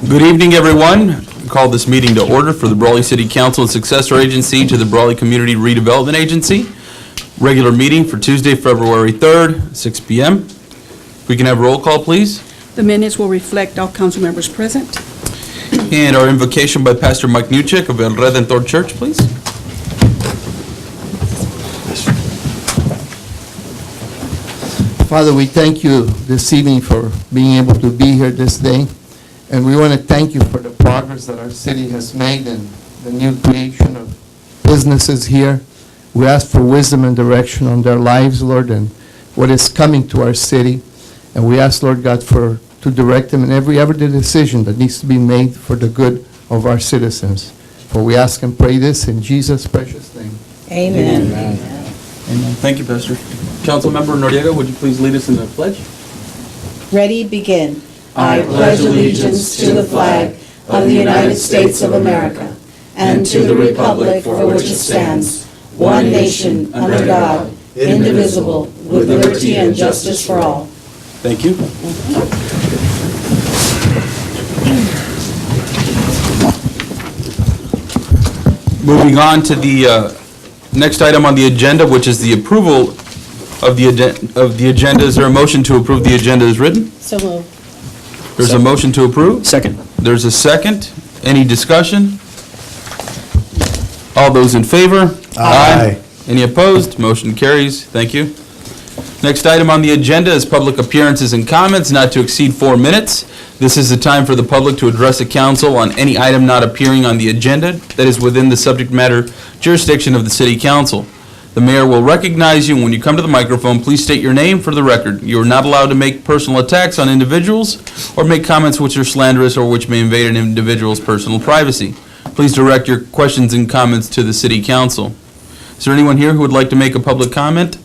Good evening, everyone. I call this meeting to order for the Brawley City Council and successor agency to the Brawley Community Redevelopment Agency. Regular meeting for Tuesday, February 3rd, 6 p.m. We can have roll call, please. The minutes will reflect all council members present. And our invocation by Pastor Mike Newchick of El Redentor Church, please. Father, we thank you this evening for being able to be here this day. And we want to thank you for the progress that our city has made and the new creation of businesses here. We ask for wisdom and direction on their lives, Lord, and what is coming to our city. And we ask, Lord God, to direct them in every decision that needs to be made for the good of our citizens. For we ask and pray this in Jesus' precious name. Amen. Amen. Thank you, Pastor. Councilmember Noriega, would you please lead us in the pledge? Ready, begin. I pledge allegiance to the flag of the United States of America and to the republic for which it stands, one nation, under God, indivisible, with liberty and justice for all. Thank you. Moving on to the next item on the agenda, which is the approval of the agenda. Is there a motion to approve the agenda as written? So moved. There's a motion to approve? Second. There's a second. Any discussion? All those in favor? Aye. Any opposed? Motion carries. Thank you. Next item on the agenda is public appearances and comments, not to exceed 4 minutes. This is the time for the public to address the council on any item not appearing on the agenda that is within the subject matter jurisdiction of the city council. The mayor will recognize you when you come to the microphone. Please state your name for the record. You are not allowed to make personal attacks on individuals or make comments which are slanderous or which may invade an individual's personal privacy. Please direct your questions and comments to the city council. Is there anyone here who would like to make a public comment?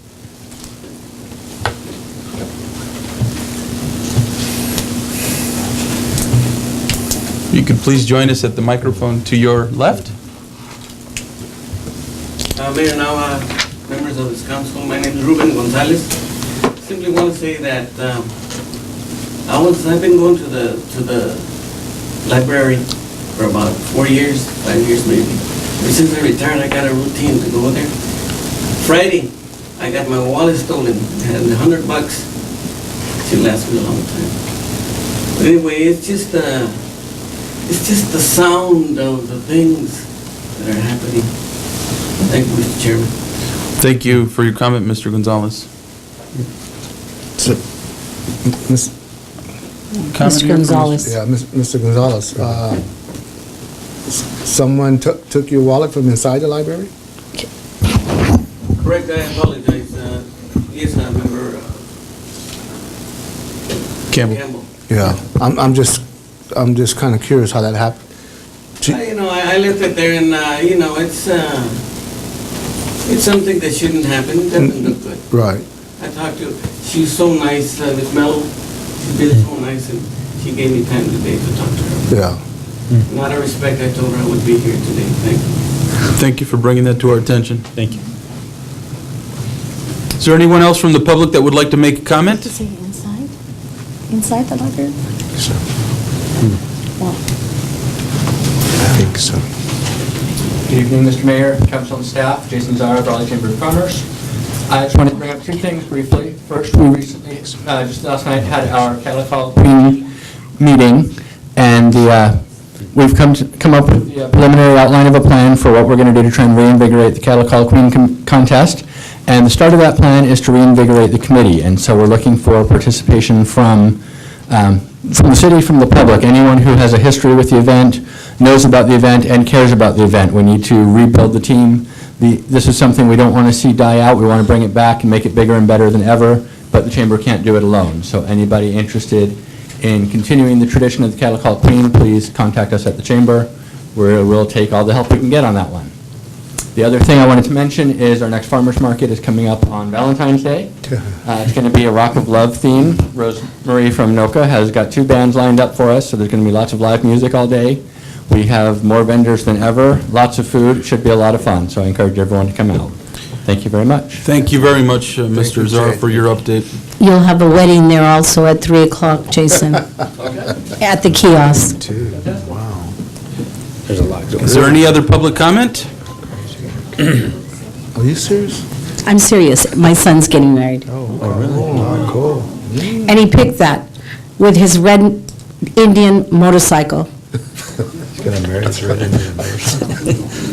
You could please join us at the microphone to your left. Mayor, now, members of this council, my name is Ruben Gonzalez. Simply want to say that I've been going to the library for about 4 years, 5 years maybe. But since I retired, I got a routine to go there. Friday, I got my wallet stolen, and $100. It lasted me a long time. But anyway, it's just the sound of the things that are happening. Thank you, Mr. Chairman. Thank you for your comment, Mr. Gonzalez. Mr. Gonzalez. Yeah, Mr. Gonzalez, someone took your wallet from inside the library? Correct, I apologize. Yes, I remember Campbell. Yeah, I'm just kind of curious how that happened. I left it there, and it's something that shouldn't happen. It doesn't look good. Right. I talked to her. She's so nice, Miss Mello. She's been so nice, and she gave me time today to talk to her. Yeah. And out of respect, I told her I would be here today. Thank you. Thank you for bringing that to our attention. Thank you. Is there anyone else from the public that would like to make a comment? Did you say inside? Inside the library? So, Wow. I think so. Good evening, Mr. Mayor, council and staff. Jason Zara, Brawley Chamber of Commerce. I just wanted to bring up two things briefly. First, we recently, just last night, had our Calico Queen meeting, and we've come up with the preliminary outline of a plan for what we're going to do to try and reinvigorate the Calico Queen contest. And the start of that plan is to reinvigorate the committee, and so we're looking for participation from the city, from the public. Anyone who has a history with the event, knows about the event, and cares about the event. We need to rebuild the team. This is something we don't want to see die out. We want to bring it back and make it bigger and better than ever, but the chamber can't do it alone. So anybody interested in continuing the tradition of the Calico Queen, please contact us at the chamber, where we'll take all the help we can get on that one. The other thing I wanted to mention is our next farmers market is coming up on Valentine's Day. It's going to be a Rock of Love theme. Rosemarie from NOCA has got 2 bands lined up for us, so there's going to be lots of live music all day. We have more vendors than ever, lots of food. It should be a lot of fun, so I encourage everyone to come out. Thank you very much. Thank you very much, Mr. Zara, for your update. You'll have a wedding there also at 3 o'clock, Jason, at the kiosk. Is there any other public comment? Are you serious? I'm serious. My son's getting married. Oh, cool. And he picked that with his red Indian motorcycle.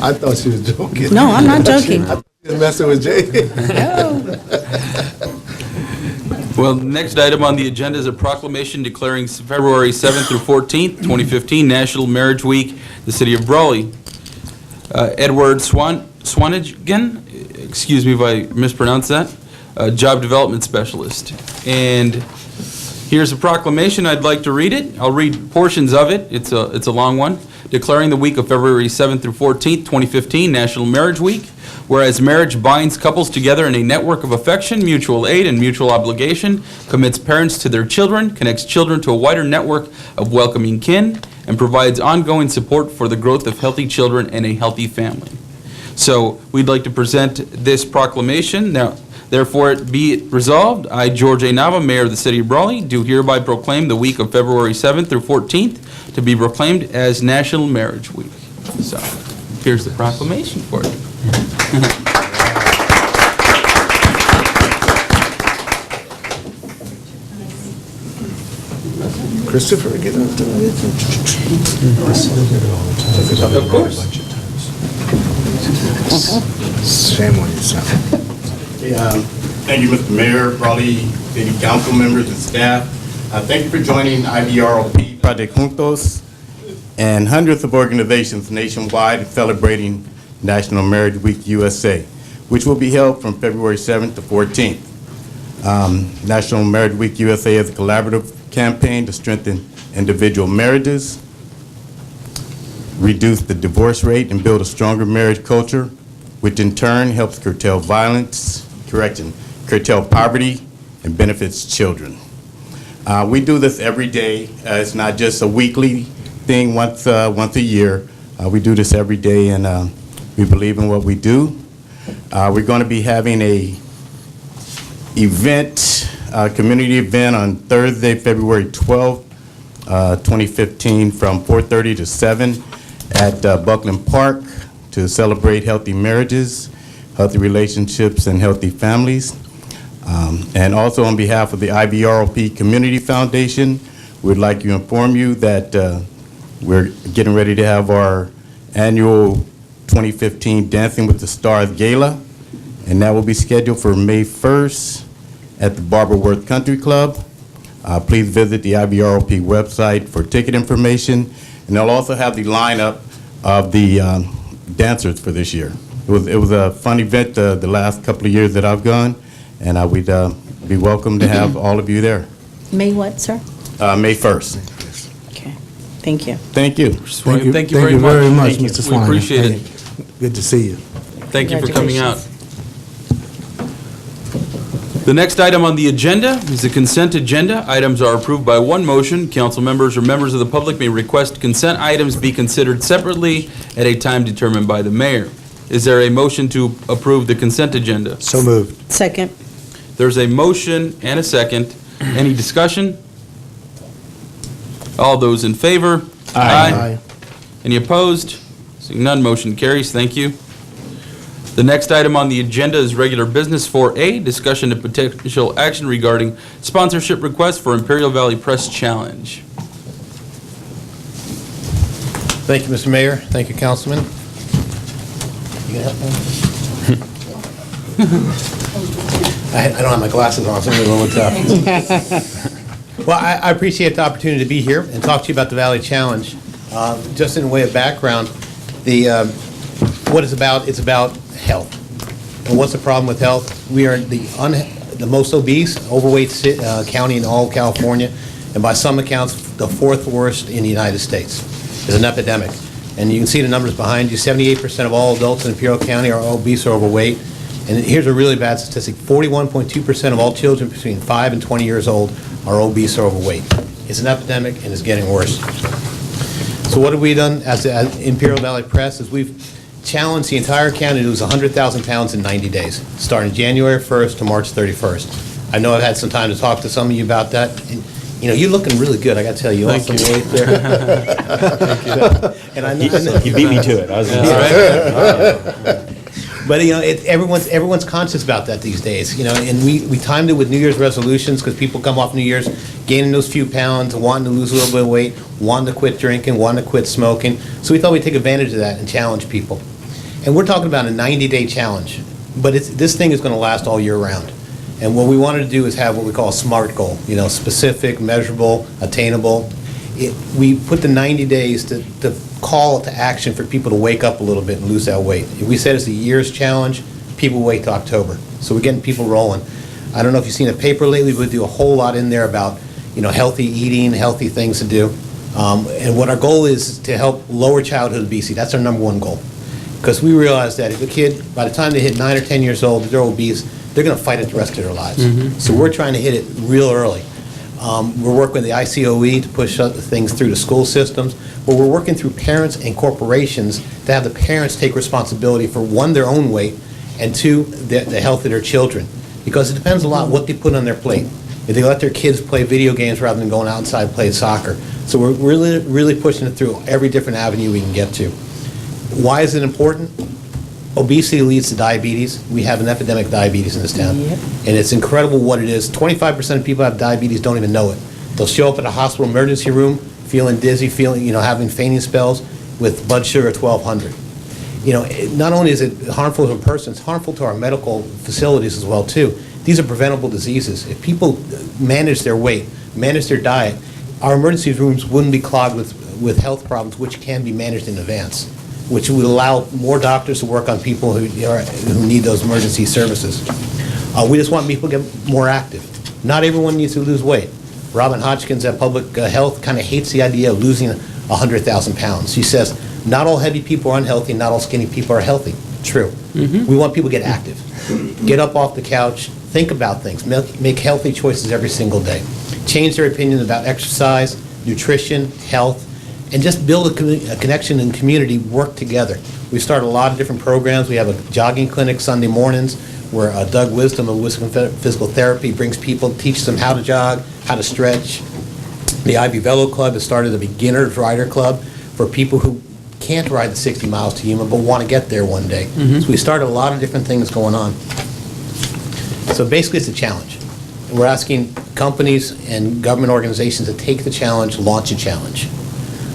I thought she was joking. No, I'm not joking. Just messing with Jay. Well, the next item on the agenda is a proclamation declaring February 7th through 14th, 2015, National Marriage Week, the city of Brawley. Edward Swanigan, excuse me if I mispronounced that, Job Development Specialist. And here's a proclamation. I'd like to read it. I'll read portions of it. It's a long one. Declaring the week of February 7th through 14th, 2015, National Marriage Week. Whereas marriage binds couples together in a network of affection, mutual aid, and mutual obligation, commits parents to their children, connects children to a wider network of welcoming kin, and provides ongoing support for the growth of healthy children and a healthy family. So we'd like to present this proclamation. Now, therefore, it be it resolved, I, George A. Nava, Mayor of the City of Brawley, do hereby proclaim the week of February 7th through 14th to be proclaimed as National Marriage Week. So here's the proclamation for you. Christopher, get up there. Of course. Shame on yourself. Thank you, Mr. Mayor, Raleigh City Council members and staff. Thank you for joining IBROP Project Juntos and hundreds of organizations nationwide celebrating National Marriage Week USA, which will be held from February 7th to 14th. National Marriage Week USA is a collaborative campaign to strengthen individual marriages, reduce the divorce rate, and build a stronger marriage culture, which in turn helps curtail violence, curtail poverty, and benefits children. We do this every day. It's not just a weekly thing once a year. We do this every day, and we believe in what we do. We're going to be having a community event on Thursday, February 12th, 2015, from 4:30 to 7 at Buckland Park to celebrate healthy marriages, healthy relationships, and healthy families. And also on behalf of the IBROP Community Foundation, we'd like to inform you that we're getting ready to have our annual 2015 Dancing with the Stars Gala, and that will be scheduled for May 1st at the Barberworth Country Club. Please visit the IBROP website for ticket information, and they'll also have the lineup of the dancers for this year. It was a fun event the last couple of years that I've gone, and we'd be welcome to have all of you there. May what, sir? May 1st. Okay, thank you. Thank you. Thank you very much. Mr. We Swan. appreciate it. Good to see you. Thank you for coming out. The next item on the agenda is the consent agenda. Items are approved by one motion. Council members or members of the public may request consent items be considered separately at a time determined by the mayor. Is there a motion to approve the consent agenda? So moved. Second. There's a motion and a second. Any discussion? All those in favor? Aye. Any opposed? Seeing none, motion carries. Thank you. The next item on the agenda is regular business 4A, discussion and potential action regarding sponsorship request for Imperial Valley Press Challenge. Thank you, Mr. Mayor. Thank you, Councilman. You gonna help me? I don't have my glasses on, so it's a little tough. Well, I appreciate the opportunity to be here and talk to you about the Valley Challenge. Just in way of background, what it's about health. And what's the problem with health? We are the most obese, overweight county in all of California, and by some accounts, the fourth worst in the United States. It's an epidemic. And you can see the numbers behind you. 78% of all adults in Imperial County are obese or overweight. And here's a really bad statistic. 41.2% of all children between 5 and 20 years old are obese or overweight. It's an epidemic, and it's getting worse. So what have we done as Imperial Valley Press is we've challenged the entire county to lose 100,000 pounds in 90 days, starting January 1st to March 31st. I know I've had some time to talk to some of you about that. You're looking really good, I gotta tell you. Thank Lost some you. weight there. And I know- He beat me to it. I was gonna say. But, everyone's conscious about that these days, and we timed it with New Year's resolutions, because people come off New Year's gaining those few pounds, wanting to lose a little bit of weight, wanting to quit drinking, wanting to quit smoking. So we thought we'd take advantage of that and challenge people. And we're talking about a 90-day challenge, but this thing is gonna last all year round. And what we wanted to do is have what we call a SMART goal, specific, measurable, attainable. We put the 90 days to call to action for people to wake up a little bit and lose that weight. If we said it's a year's challenge, people wait till October. So we're getting people rolling. I don't know if you've seen a paper lately, we do a whole lot in there about, healthy eating, healthy things to do. And what our goal is to help lower childhood obesity. That's our number one goal. Because we realize that if a kid, by the time they hit 9 or 10 years old, if they're obese, they're going to fight it the rest of their lives. So we're trying to hit it real early. We're working with the ICOE to push things through the school systems, but we're working through parents and corporations to have the parents take responsibility for, one, their own weight, and two, the health of their children. Because it depends a lot what they put on their plate. If they let their kids play video games rather than going outside and play soccer. So we're really pushing it through every different avenue we can get to. Why is it important? Obesity leads to diabetes. We have an epidemic of diabetes in this town. And it's incredible what it is. 25% of people who have diabetes don't even know it. They'll show up at a hospital emergency room feeling dizzy, having fainting spells with blood sugar at 1,200. Not only is it harmful to a person, it's harmful to our medical facilities as well, too. These are preventable diseases. If people manage their weight, manage their diet, our emergency rooms wouldn't be clogged with health problems, which can be managed in advance, which would allow more doctors to work on people who need those emergency services. We just want people to get more active. Not everyone needs to lose weight. Robin Hodgkins at Public Health kind of hates the idea of losing 100,000 pounds. She says, not all heavy people are unhealthy, not all skinny people are healthy. True. We want people to get active. Get up off the couch, think about things, make healthy choices every single day. Change their opinions about exercise, nutrition, health, and just build a connection and community, work together. We started a lot of different programs. We have a jogging clinic Sunday mornings where Doug Wisdom of Wisdom Physical Therapy brings people, teaches them how to jog, how to stretch. The Ivy Velo Club has started a beginner's rider club for people who can't ride the 60 miles to Yuma but want to get there one day. So we started a lot of different things going on. So basically it's a challenge. We're asking companies and government organizations to take the challenge, launch a challenge.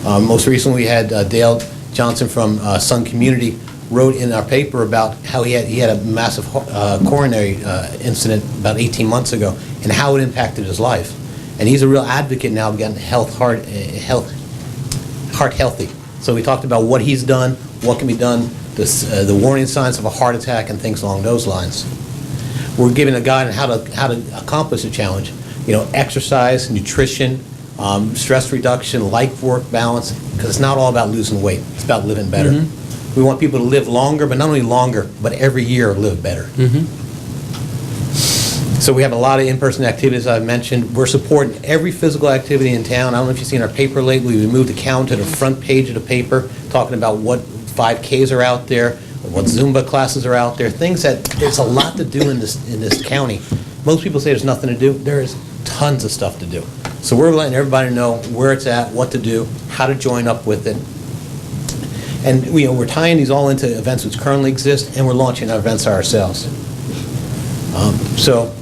Most recently, we had Dale Johnson from Sun Community wrote in our paper about how he had a massive coronary incident about 18 months ago and how it impacted his life. And he's a real advocate now of getting heart healthy. So we talked about what he's done, what can be done, the warning signs of a heart attack and things along those lines. We're giving a guide on how to accomplish the challenge. Exercise, nutrition, stress reduction, life-work balance, because it's not all about losing weight. It's about living better. We want people to live longer, but not only longer, but every year live better. So we have a lot of in-person activities I've mentioned. We're supporting every physical activity in town. I don't know if you've seen our paper lately. We moved the calendar to the front page of the paper, talking about what 5Ks are out there, what Zumba classes are out there, things that there's a lot to do in this county. Most people say there's nothing to do. There is tons of stuff to do. So we're letting everybody know where it's at, what to do, how to join up with it. And we're tying these all into events which currently exist, and we're launching our events ourselves. So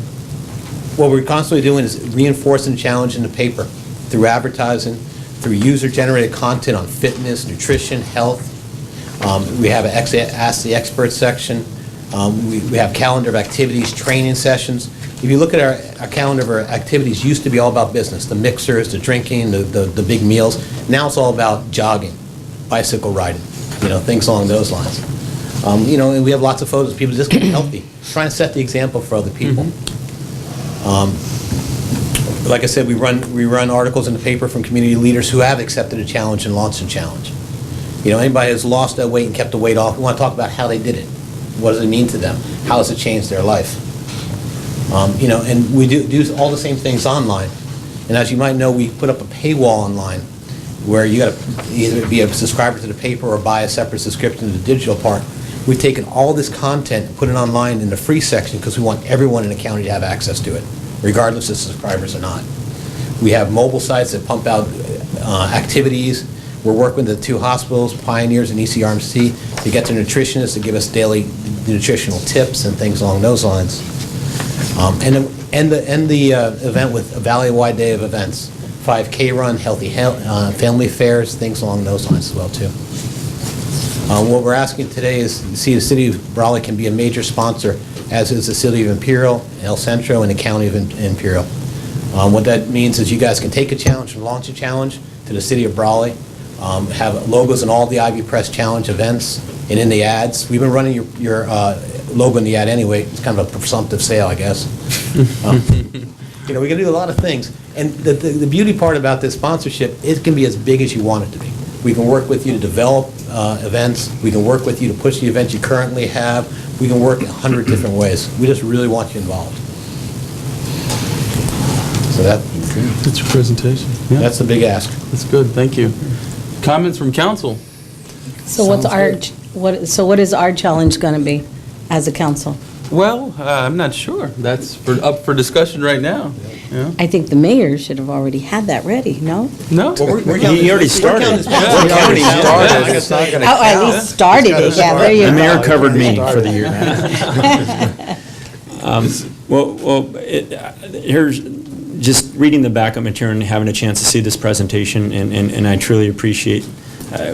what we're constantly doing is reinforcing the challenge in the paper through advertising, through user-generated content on fitness, nutrition, health. We have an Ask the Expert section. We have calendar of activities, training sessions. If you look at our calendar of our activities, used to be all about business, the mixers, the drinking, the big meals. Now it's all about jogging, bicycle riding, things along those lines. And we have lots of photos of people just getting healthy, trying to set the example for other people. Like I said, we run articles in the paper from community leaders who have accepted a challenge and launched a challenge. Anybody who's lost that weight and kept the weight off, we want to talk about how they did it. What does it mean to them? How has it changed their life? And we do all the same things online. And as you might know, we put up a paywall online where you got to either be a subscriber to the paper or buy a separate subscription to the digital part. We've taken all this content and put it online in the free section because we want everyone in the county to have access to it, regardless of subscribers or not. We have mobile sites that pump out activities. We're working with the 2 hospitals, Pioneers and ECRMC, to get to nutritionists to give us daily nutritional tips and things along those lines. And the event with a Valley-wide day of events, 5K run, healthy family fairs, things along those lines as well, too. What we're asking today is to see the city of Raleigh can be a major sponsor, as is the city of Imperial, El Centro, and the county of Imperial. What that means is you guys can take a challenge and launch a challenge to the city of Raleigh, have logos in all the Ivy Press Challenge events and in the ads. We've been running your logo in the ad anyway. It's kind of a presumptive sale, I guess. We can do a lot of things. And the beauty part about this sponsorship, it can be as big as you want it to be. We can work with you to develop events. We can work with you to push the events you currently have. We can work in 100 different ways. We just really want you involved. So That's your presentation. Yeah, that's the big ask. that's good, thank you. Comments from council? So what is our challenge going to be as a council? Well, I'm not sure. That's up for discussion right now. Yeah. I think the mayor should have already had that ready, no? No? He already started. Yeah. He already started. It's not gonna Oh, at count. least started it, yeah, there you The mayor go. covered me for the year. Here's, just reading the backup material and having a chance to see this presentation, and I truly appreciate,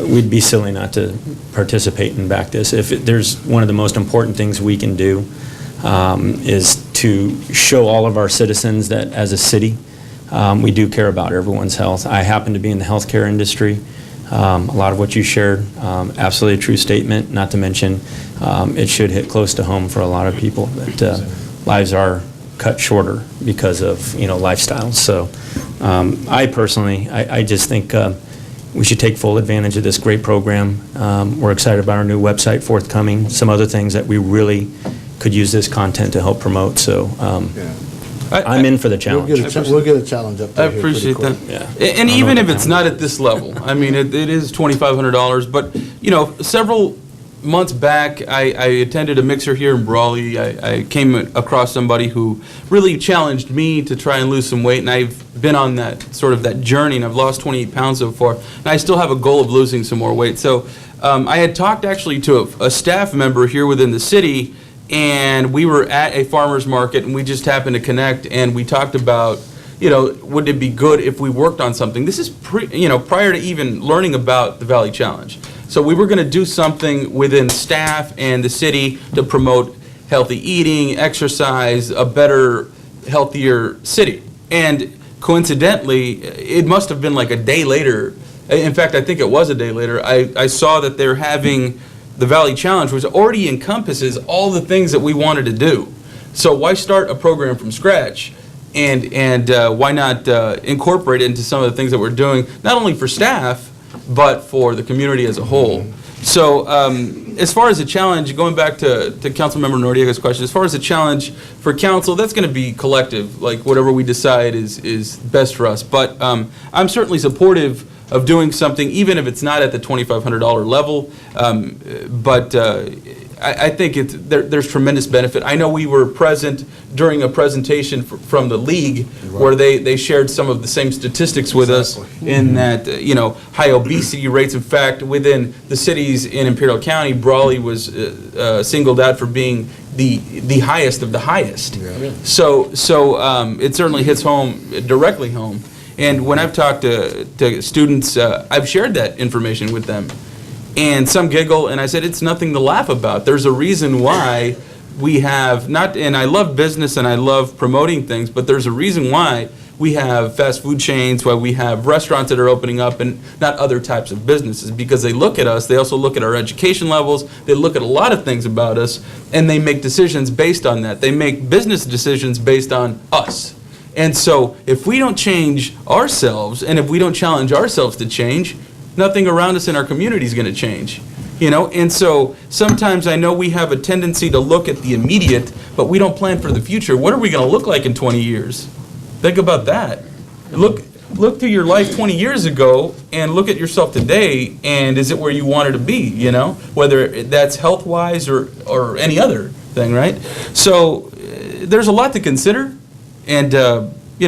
we'd be silly not to participate and back this. There's one of the most important things we can do is to show all of our citizens that as a city, we do care about everyone's health. I happen to be in the healthcare industry. A lot of what you shared, absolutely a true statement, not to mention it should hit close to home for a lot of people, that lives are cut shorter because of, lifestyles. So I personally, I just think we should take full advantage of this great program. We're excited about our new website forthcoming, some other things that we really could use this content to help promote. So I'm in for the challenge. We'll get a challenge up I there here pretty appreciate quick. that. Yeah. And I don't even know if what it's the not time at this level, I mean, it is $2,500, but, several months back, I attended a mixer here in Brawley. I came across somebody who really challenged me to try and lose some weight, and I've been on that journey, and I've lost 28 pounds so far, and I still have a goal of losing some more weight. So I had talked actually to a staff member here within the city, and we were at a farmer's market, and we just happened to connect, and we talked about, would it be good if we worked on something? This is prior to even learning about the Valley Challenge. So we were going to do something within staff and the city to promote healthy eating, exercise, a better, healthier city. And coincidentally, it must have been like a day later. In fact, I think it was a day later. I saw that they're having the Valley Challenge, which already encompasses all the things that we wanted to do. So why start a program from scratch? And why not incorporate it into some of the things that we're doing, not only for staff, but for the community as a whole. So as far as the challenge, going back to Councilmember Noriega's question, as far as the challenge for council, that's going to be collective, like whatever we decide is best for us. But I'm certainly supportive of doing something, even if it's not at the $2,500 level. But I think there's tremendous benefit. I know we were present during a presentation from the league where they shared some of the same statistics with us in that, high obesity rates. In fact, within the cities in Imperial County, Brawley was singled out for being the highest of the highest. Yeah. So it certainly hits directly home. And when I've talked to students, I've shared that information with them. And some giggle, and I said, it's nothing to laugh about. There's a reason why we have and I love business and I love promoting things, but there's a reason why we have fast food chains, why we have restaurants that are opening up and not other types of businesses, because they look at us, they also look at our education levels, they look at a lot of things about us, and they make decisions based on that. They make business decisions based on us. And so if we don't change ourselves, and if we don't challenge ourselves to change, nothing around us in our community is going to change. And so sometimes I know we have a tendency to look at the immediate, but we don't plan for the future. What are we going to look like in 20 years? Think about that. Look to your life 20 years ago and look at yourself today, and is it where you wanted to be, whether that's health-wise or any other thing, right? So there's a lot to consider, and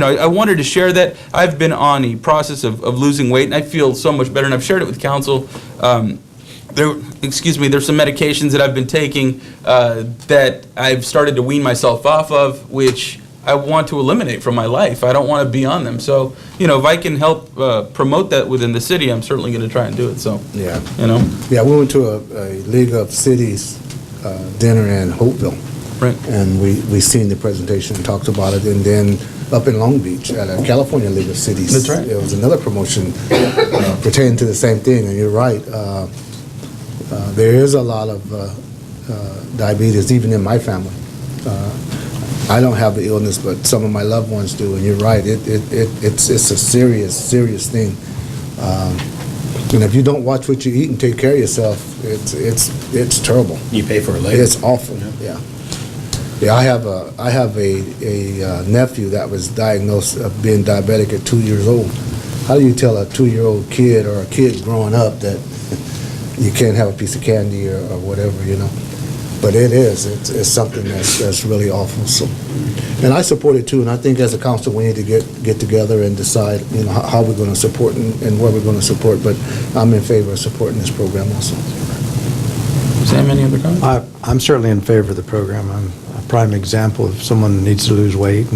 I wanted to share that. I've been on a process of losing weight, and I feel so much better, and I've shared it with council. There's some medications that I've been taking that I've started to wean myself off of, which I want to eliminate from my life. I don't want to be on them. So, if I can help promote that within the city, I'm certainly going to try and do it. So, Yeah. Yeah, we went to a League of Cities dinner in Hopeville. Right. And we seen the presentation and talked about it. And then up in Long Beach at a California League of Cities. That's right. There was another promotion pertaining to the same thing. And you're right. There is a lot of diabetes, even in my family. I don't have the illness, but some of my loved ones do. And you're right. It's a serious thing. And if you don't watch what you eat and take care of yourself, it's terrible. You pay for it later. It's awful. Yeah. Yeah, I have a nephew that was diagnosed of being diabetic at 2 years old. How do you tell a 2-year-old kid or a kid growing up that you can't have a piece of candy or whatever, But it's something that's really awful. So, and I support it too. And I think as a council we need to get together and decide, how we're going to support and where we're going to support. But I'm in favor of supporting this program also. Sam, any other comments? I'm certainly in favor of the program. I'm a prime example of someone who needs to lose weight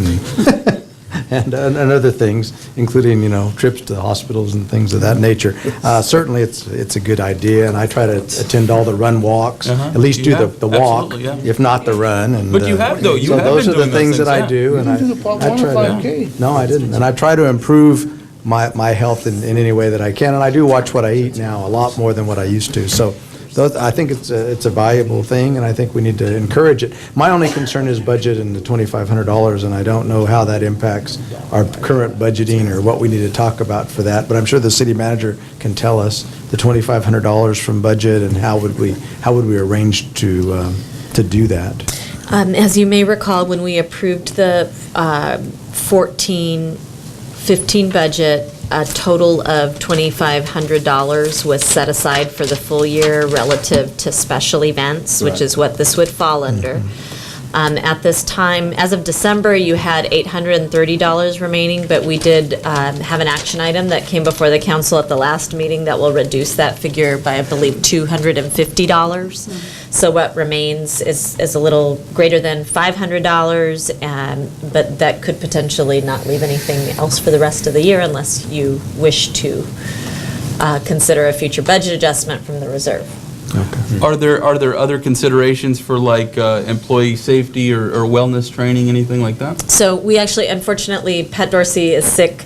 and other things, including, trips to the hospitals and things of that nature. Certainly, it's a good idea, and I try to attend all the run walks, at least do the walk, Absolutely, yeah. if not the run. And, But you have, though. You so have those been are the doing those things that I things, do, You and didn't do the part I one try or to. 5K. No, I didn't, and I try to improve my health in any way that I can, and I do watch what I eat now a lot more than what I used to. So I think it's a valuable thing, and I think we need to encourage it. My only concern is budget and the $2,500, and I don't know how that impacts our current budgeting or what we need to talk about for that. But I'm sure the city manager can tell us the $2,500 from budget and how would we arrange to do that. As you may recall, when we approved the 14-15 budget, a total of $2,500 was set aside for the full year relative to special events, which is what this would fall under. At this time, as of December, you had $830 remaining, but we did have an action item that came before the council at the last meeting that will reduce that figure by, I believe, $250. So what remains is a little greater than $500, but that could potentially not leave anything else for the rest of the year unless you wish to consider a future budget adjustment from the reserve. Okay. Are there other considerations for employee safety or wellness training, anything like that? So we actually, unfortunately, Pat Dorsey is sick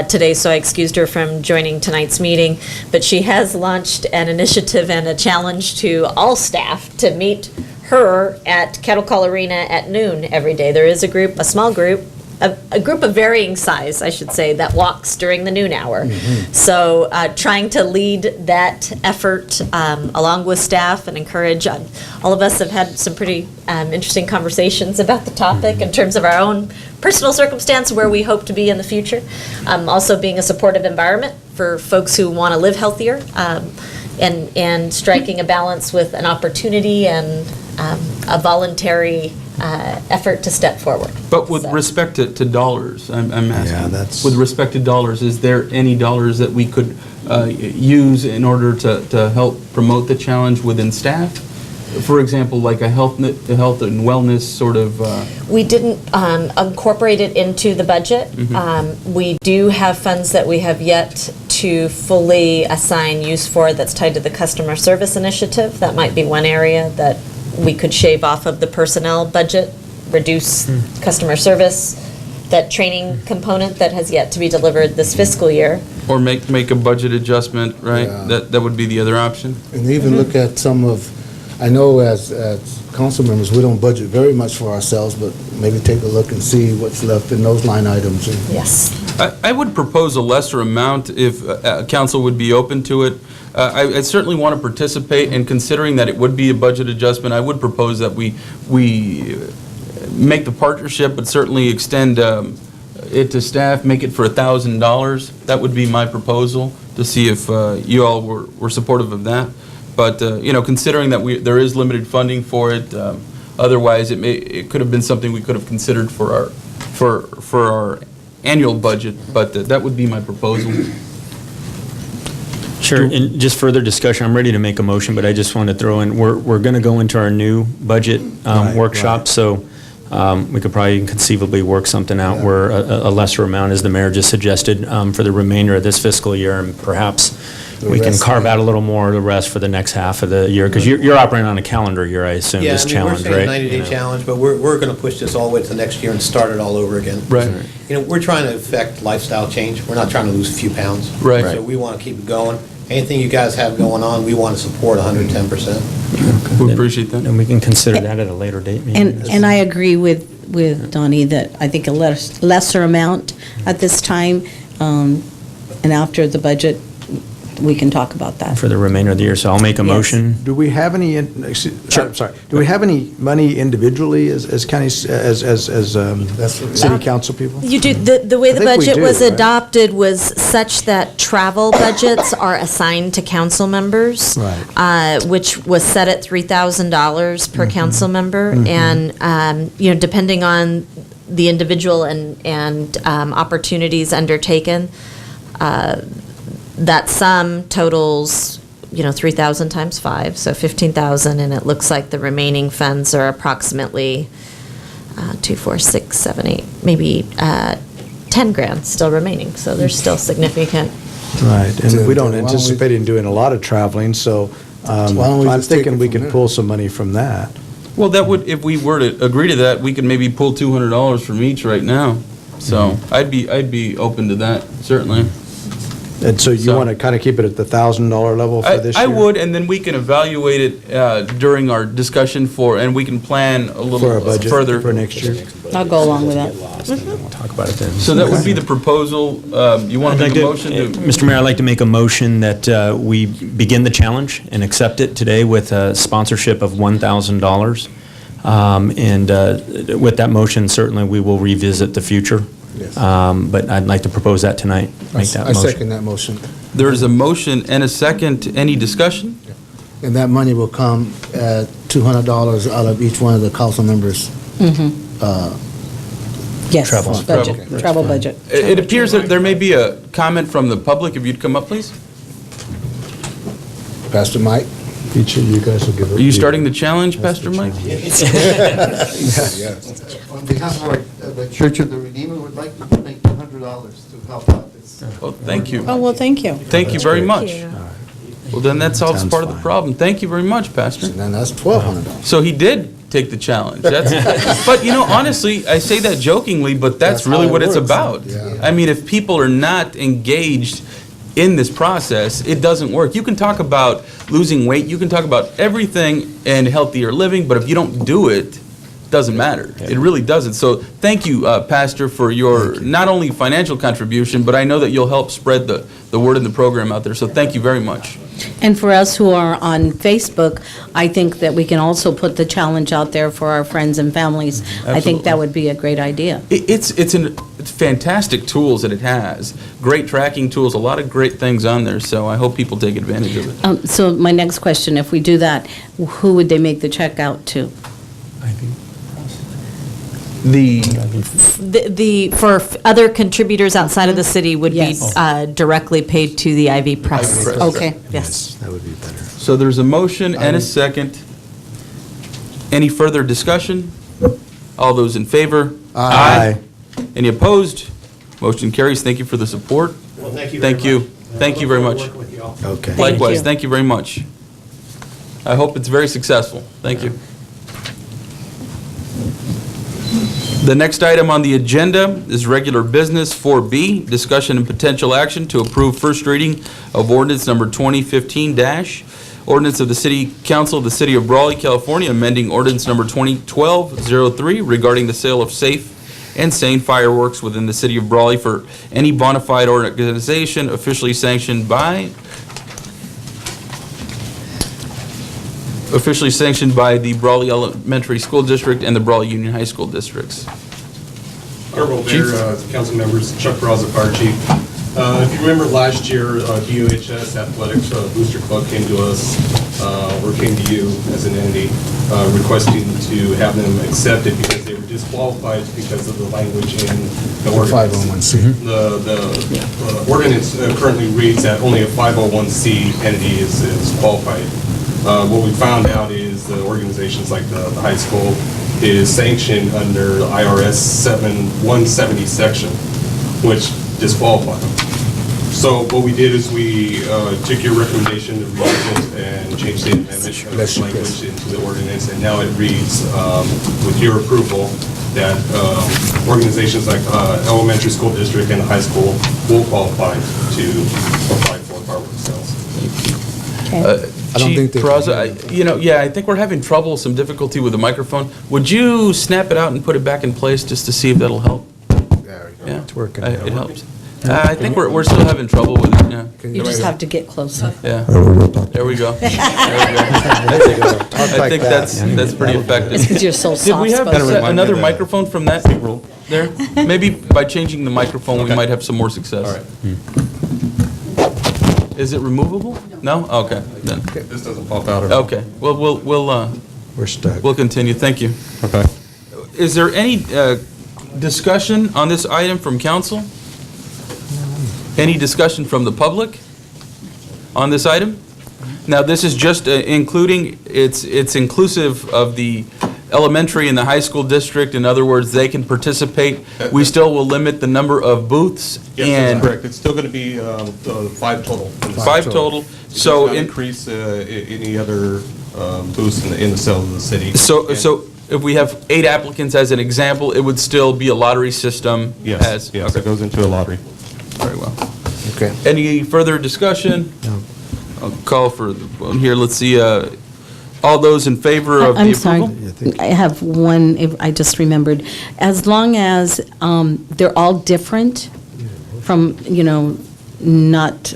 today, so I excused her from joining tonight's meeting. But she has launched an initiative and a challenge to all staff to meet her at Kettle Call Arena at noon every day. There is a small group, a group of varying size, I should say, that walks during the noon hour. So trying to lead that effort along with staff and encourage, all of us have had some pretty interesting conversations about the topic in terms of our own personal circumstance, where we hope to be in the future. Also being a supportive environment for folks who want to live healthier, and striking a balance with an opportunity and a voluntary effort to step forward. But with respect to dollars, I'm asking. Yeah, that's- With respect to dollars, is there any dollars that we could use in order to help promote the challenge within staff? For example, like a health and wellness sort of... We didn't incorporate it into the budget. We do have funds that we have yet to fully assign use for that's tied to the customer service initiative. That might be one area that we could shave off of the personnel budget, reduce customer service, that training component that has yet to be delivered this fiscal year. Or make a budget adjustment, right? Yeah. That would be the other option. And even look at some of, I know as council members, we don't budget very much for ourselves, but maybe take a look and see what's left in those line items. And Yes. I would propose a lesser amount if council would be open to it. I certainly want to participate, and considering that it would be a budget adjustment, I would propose that we make the partnership, but certainly extend it to staff, make it for $1,000. That would be my proposal, to see if you all were supportive of that. But, considering that there is limited funding for it, otherwise it could have been something we could have considered for our annual budget, but that would be my proposal. Sure, and just further discussion, I'm ready to make a motion, but I just want to throw in, we're going to go into our new budget workshop, so we could probably conceivably work something out where a lesser amount, as the mayor just suggested, for the remainder of this fiscal year, and perhaps we can carve out a little more of the rest for the next half of the year, because you're operating on a calendar year, I assume, Yeah, this I mean, challenge, we're saying right? 90-day challenge, but we're going to push this all the way to the next year and start it all over again. Right. You know, we're trying to affect lifestyle change. We're not trying to lose a few pounds. Right. So we want to keep it going. Anything you guys have going on, we want to support 110%. We appreciate that. And we can consider that at a later date, maybe. And I agree with Donnie that I think a lesser amount at this time, and after the budget, we can talk about that. For the remainder of the year, so I'll make a Yes. motion. Do we have any, I'm sorry, do we have any money individually as counties, as city council people? You do, the way I the think we budget do, was right? adopted was such that travel budgets are assigned to council members. Right. Which was set at $3,000 per council member. And, depending on the individual and opportunities undertaken, that sum totals, 3,000 times 5, so 15,000, and it looks like the remaining funds are approximately 2, 4, 6, 7, 8, maybe 10 grand still remaining, so there's still significant. Right, and we don't Why don't we- anticipate in doing a lot of traveling, so Why don't we I'm just take thinking it we from could there? pull some money from that. Well, that would, if we were to agree to that, we could maybe pull $200 from each right now. So I'd be open to that, certainly. And so you So- want to kind of keep it at the $1,000 level for this year? I would, and then we can evaluate it during our discussion and we can plan a For a little budget further. for next year? I'll go along with that. We'll talk about it then. So that would be the proposal. You want to make a motion to? Mr. Mayor, I'd like to make a motion that we begin the challenge and accept it today with a sponsorship of $1,000. And with that motion, certainly we will revisit the future. Yes. But I'd like to propose that tonight. Make that I motion. second that motion. There is a motion and a second. Any discussion? And that money will come at $200 out of each one of the council members. Yes, Travel. budget, Travel. travel budget. It appears that there may be a comment from the public. If you'd come up, please. Pastor Mike? Each of you guys will give it. Are you starting the challenge, Pastor Mike? Yes. On behalf of the Church of the Redeemer, would like to donate $200 to help out this. Well, thank you. Oh, well, thank you. Thank you very much. Thank you. Well, then that solves Sounds part of the fine. problem. Thank you very much, Pastor. And then that's $1,200. So he did take the challenge. But honestly, I say that jokingly, but that's That's how really it what it's works. about. Yeah. I mean, if people are not engaged in this process, it doesn't work. You can talk about losing weight, you can talk about everything and healthier living, but if you don't do it, it doesn't matter. It really doesn't. So thank you, Pastor, for your not only financial contribution, but I know that you'll help spread the word in the program out there. So thank you very much. And for us who are on Facebook, I think that we can also put the challenge out there for our friends and families. I think that would be a great idea. It's fantastic tools that it has. Great tracking tools, a lot of great things on there, so I hope people take advantage of it. So my next question, if we do that, who would they make the check out to? For other contributors outside of the city would be Yes. directly paid to the IV Press. Press. Okay. Yes. That would be better. So there's a motion and a second. Any further discussion? All those in favor? Aye. Any opposed? Motion carries. Thank you for the support. Well, thank you very Thank you. much. Thank you very much. Working with you all. Okay. Likewise, you. thank you very much. I hope it's very successful. Thank you. The next item on the agenda is regular business 4B, discussion and potential action to approve first reading of ordinance number 2015- ordinance of the City Council of the City of Brawley, California, amending ordinance number 2012-03 regarding the sale of safe and sane fireworks within the City of Brawley for any bona fide organization officially sanctioned by the Brawley Elementary School District and the Brawley Union High School Districts. Honorable Mayor, council members, Chuck Braza, Fire Chief. If you remember last year, DUHS Athletics Booster Club came to us, or came to you as an entity, requesting to have them accepted because they were just disqualified because of the language in the The ordinance. 501c. The ordinance currently reads that only a 501c entity is qualified. What we found out is the organizations like the high school is sanctioned under the IRS 170 section, which disqualifies them. So what we did is we took your recommendation to revise it and change the amendment of Bless the you, language into the ordinance, and now it reads, with your approval, that organizations like elementary school district and the high school will qualify to apply for fireworks sales. I don't think Chief they- Peraza, I think we're having trouble, some difficulty with the microphone. Would you snap it out and put it back in place just to see if that'll help? There we go. Yeah, It's working. It helps. I think we're still having trouble with it, yeah. You just have to get closer. Yeah. There we go. There we go. I like think that. that's pretty effective. It's because you're so Did we have soft-spoken. another microphone from that there? Maybe by changing the microphone, we might have some more success. All right. Is it removable? No? Okay, then. This doesn't pop out at all. Okay, well, We're stuck. we'll continue. Thank you. Okay. Is there any discussion on this item from council? Any discussion from the public on this item? Now, this is just including, it's inclusive of the elementary and the high school district. In other words, they can participate. We still will limit the number of booths Yes, and that's correct. It's still going to be 5 total. 5 total. It does So, not increase any other booths in the sales of the city. so if we have 8 applicants as an example, it would still be a lottery system? Yes, Okay. it goes into a lottery. Very well. Okay. Any further discussion? No. I'll call for the vote here. Let's see, all those in favor of the I'm sorry, approval? I have one, I just remembered. As long as they're all different from, not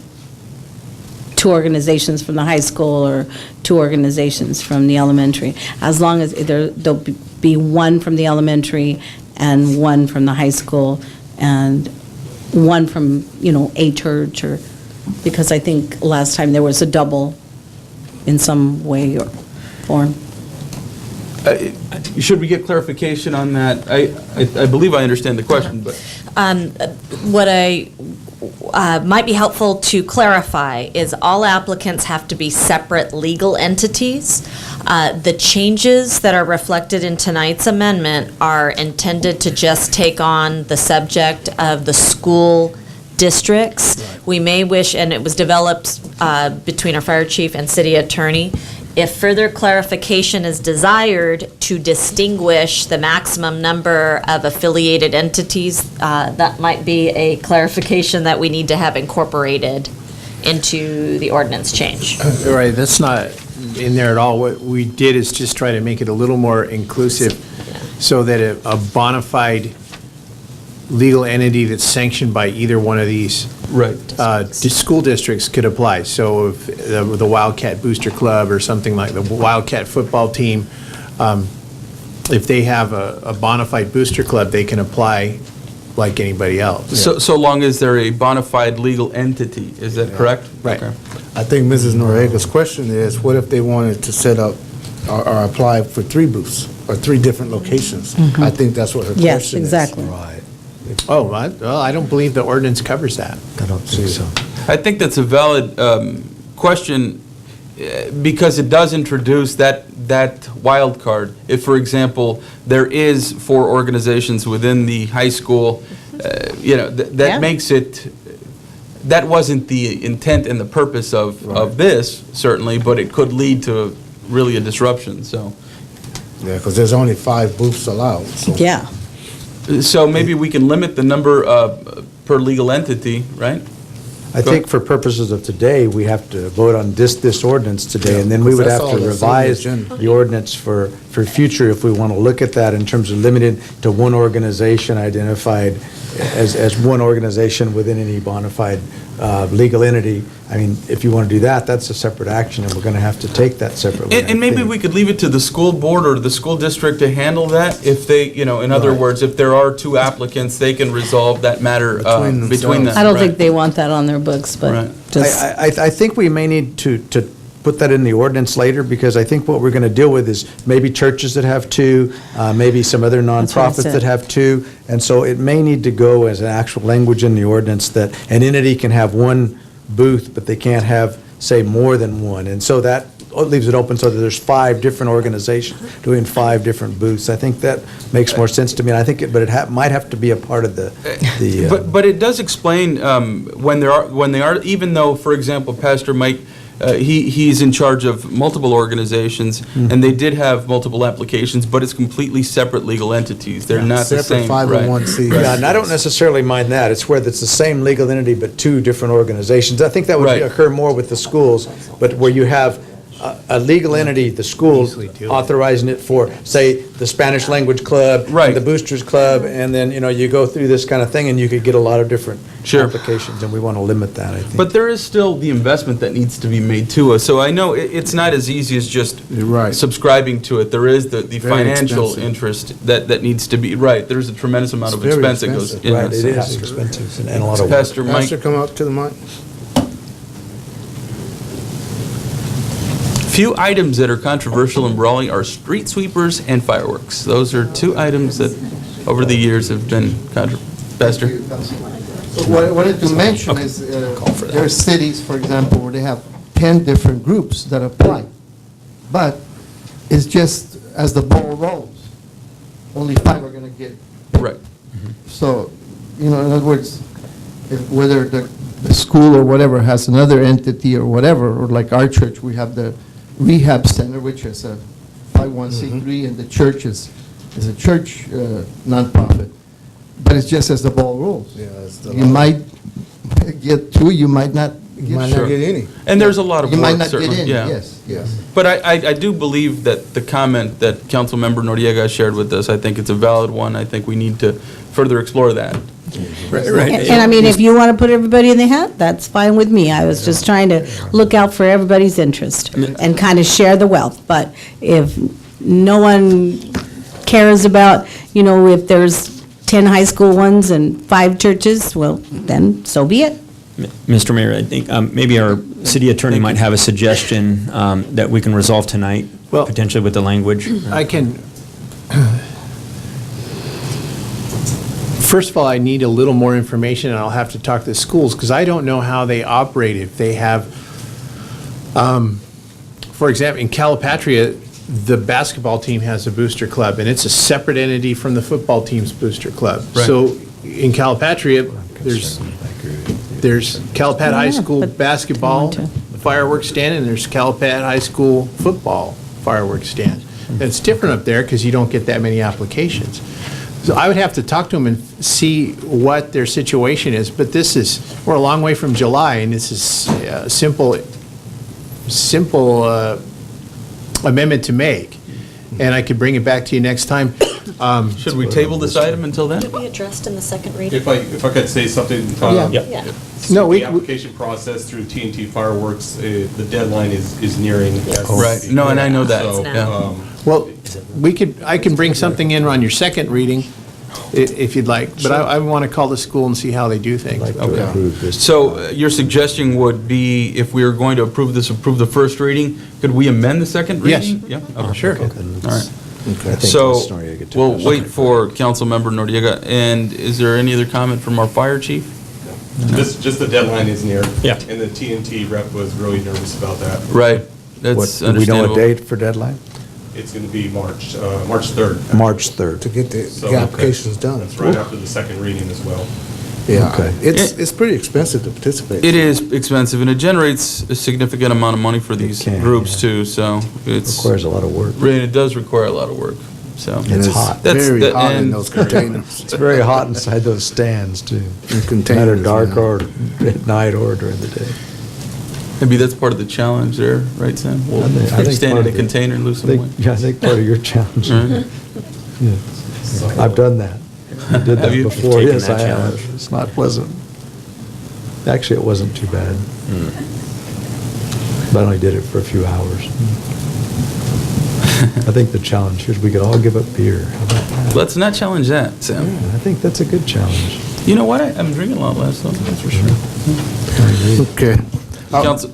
2 organizations from the high school or 2 organizations from the elementary, as long as there'll be 1 from the elementary and 1 from the high school and 1 from, a church, or, because I think last time there was a double in some way or form. Should we get clarification on that? I believe I understand the question, but. What I might be helpful to clarify is all applicants have to be separate legal entities. The changes that are reflected in tonight's amendment are intended to just take on the subject of the school districts. We may wish, and it was developed between our fire chief and city attorney, if further clarification is desired to distinguish the maximum number of affiliated entities, that might be a clarification that we need to have incorporated into the ordinance change. Right, that's not in there at all. What we did is just try to make it a little more inclusive so that a bona fide legal entity that's sanctioned by either one of these Right. school districts could apply. So if the Wildcat Booster Club or something like the Wildcat football team, if they have a bona fide booster club, they can apply like anybody else. So long as they're a bona fide legal entity, is that correct? Right. Okay. I think Mrs. Noriega's question is, what if they wanted to set up or apply for 3 booths or 3 different locations? I think that's what her question is. Yes, exactly. Right. Oh, well, I don't believe the ordinance covers that. I don't think so. I think that's a valid question because it does introduce that wild card. If, for example, there is 4 organizations within the high school, Yeah. that makes it, that wasn't the intent and the purpose of this, certainly, but it could lead to really a disruption, so. Yeah, because there's only 5 booths allowed, so. Yeah. So maybe we can limit the number per legal entity, right? I think for purposes of today, we have to vote on this ordinance today, and then we would That's have all to that's on the revise agenda. the ordinance for future if we want to look at that in terms of limited to one organization identified as one organization within any bona fide legal entity. I mean, if you want to do that, that's a separate action, and we're going to have to take that separately. And maybe we could leave it to the school board or the school district to handle that if they, in other Right. words, if there are 2 applicants, they can resolve that matter Between between them. themselves. I don't right? think they want that on their books, but Right. just, I think we may need to put that in the ordinance later, because I think what we're going to deal with is maybe churches that have two, maybe some other what I nonprofits said. that have two, and so it may need to go as an actual language in the ordinance that an entity can have one booth, but they can't have, say, more than one. And so that leaves it open so that there's 5 different organizations doing 5 different booths. I think that makes more sense to me, and I think, might have to be a part of the. But it does explain when they are, even though, for example, Pastor Mike, he's in charge of multiple organizations, and they did have multiple applications, but it's completely separate legal entities. They're not the Separate same. right. 501c. Yeah, and I don't necessarily mind that. It's where it's the same legal entity, but 2 different organizations. I think that would Right. occur more with the schools, but where you have a legal entity, the school authorizing it for, say, the Spanish language club, Right. the Boosters Club, and then, you go through this kind of thing, and you could get a lot of different Sure. applications, and we want to limit that, I think. But there is still the investment that needs to be made to us. So I know it's not as easy as just You're right. subscribing to it. There is the Very financial expensive. interest that needs to be, right, there's a tremendous amount of It's very expense that goes expensive. in. Right, it so- is expensive and a lot of work. Pastor Mike, Pastor, come up to the mic. few items that are controversial in Brawley are street sweepers and fireworks. Those are 2 items that over the years have been Pastor? What I wanted to mention is, there are cities, for example, where they have 10 different groups that apply. But it's just as the ball rolls, only 5 are going to get. Right. So, in other words, whether the school or whatever has another entity or whatever, or like our church, we have the rehab center, which is a 501c3, and the church is a church nonprofit. But it's just as the ball rolls. Yeah, it's the You law. might get 2, you might not get. You might not get any. And there's a lot of You might work, not get certainly, in, yeah. yes. But I do believe that the comment that Councilmember Noriega shared with us, I think it's a valid one. I think we need to further explore that. And I mean, if you want to put everybody in the hat, that's fine with me. I was just trying to look out for everybody's interest and kind of share the wealth. But if no one cares about, if there's 10 high school ones and 5 churches, well, then so be it. Mr. Mayor, I think maybe our city attorney might have a suggestion that we can resolve tonight, Well- potentially with the language. I can, first of all, I need a little more information, and I'll have to talk to the schools, because I don't know how they operate. If they have, for example, in Calipatria, the basketball team has a booster club, and it's a separate entity from the football team's booster club. Right. So in Calipatria, there's Calapat High School but basketball I want fireworks stand, and there's Calapat High School football fireworks stand. And it's different up there because you don't get that many applications. So I would have to talk to them and see what their situation is, but we're a long way from July, and this is a simple amendment to make, and I could bring it back to you next time. Should we table this item until then? To be addressed in the second reading. If I could say something. Yeah. Yeah. No, The application process through TNT Fireworks, the deadline is nearing. Right. No, and I know that. So, Yeah. Well, I can bring something in on your second reading, if you'd like, but I want to call the school and see how they do things. So your suggestion would be, if we are going to approve the first reading, could we amend the second Yes. reading? Yeah. Okay. Sure. All right. So we'll wait for Councilmember Noriega. And is there any other comment from our fire chief? Just the deadline is near. Yeah. And the TNT rep was really nervous about that. Right. That's Do we know a understandable. date for deadline? It's going to be March 3rd. March 3rd. To get So- the applications done. That's right after the second reading as well. Yeah, Okay. it's pretty expensive to participate. It is expensive, and it generates a significant amount of money for these can, groups yeah. too, so it's, Requires a lot of work. and it does require a lot of work, so. And It's hot. That's Very the hot in end. those containers. It's very hot inside those stands, too. In Matter containers, dark yeah. or at night or during the day. Maybe that's part of the challenge there, right, Sam? We'll I think stand part in a of it- container and lose I some think, weight. yeah, I think part of your challenge. Right. Yeah. I've done that. I did Have that you? before, You've taken yes, that I have. challenge. It's not pleasant. Actually, it wasn't too bad. But I only did it for a few hours. I think the challenge here is we could all give up beer. How about that? Let's not challenge that, Sam. I think that's a good challenge. You know what? I'm drinking a lot less, though, that's for sure. Okay. Council,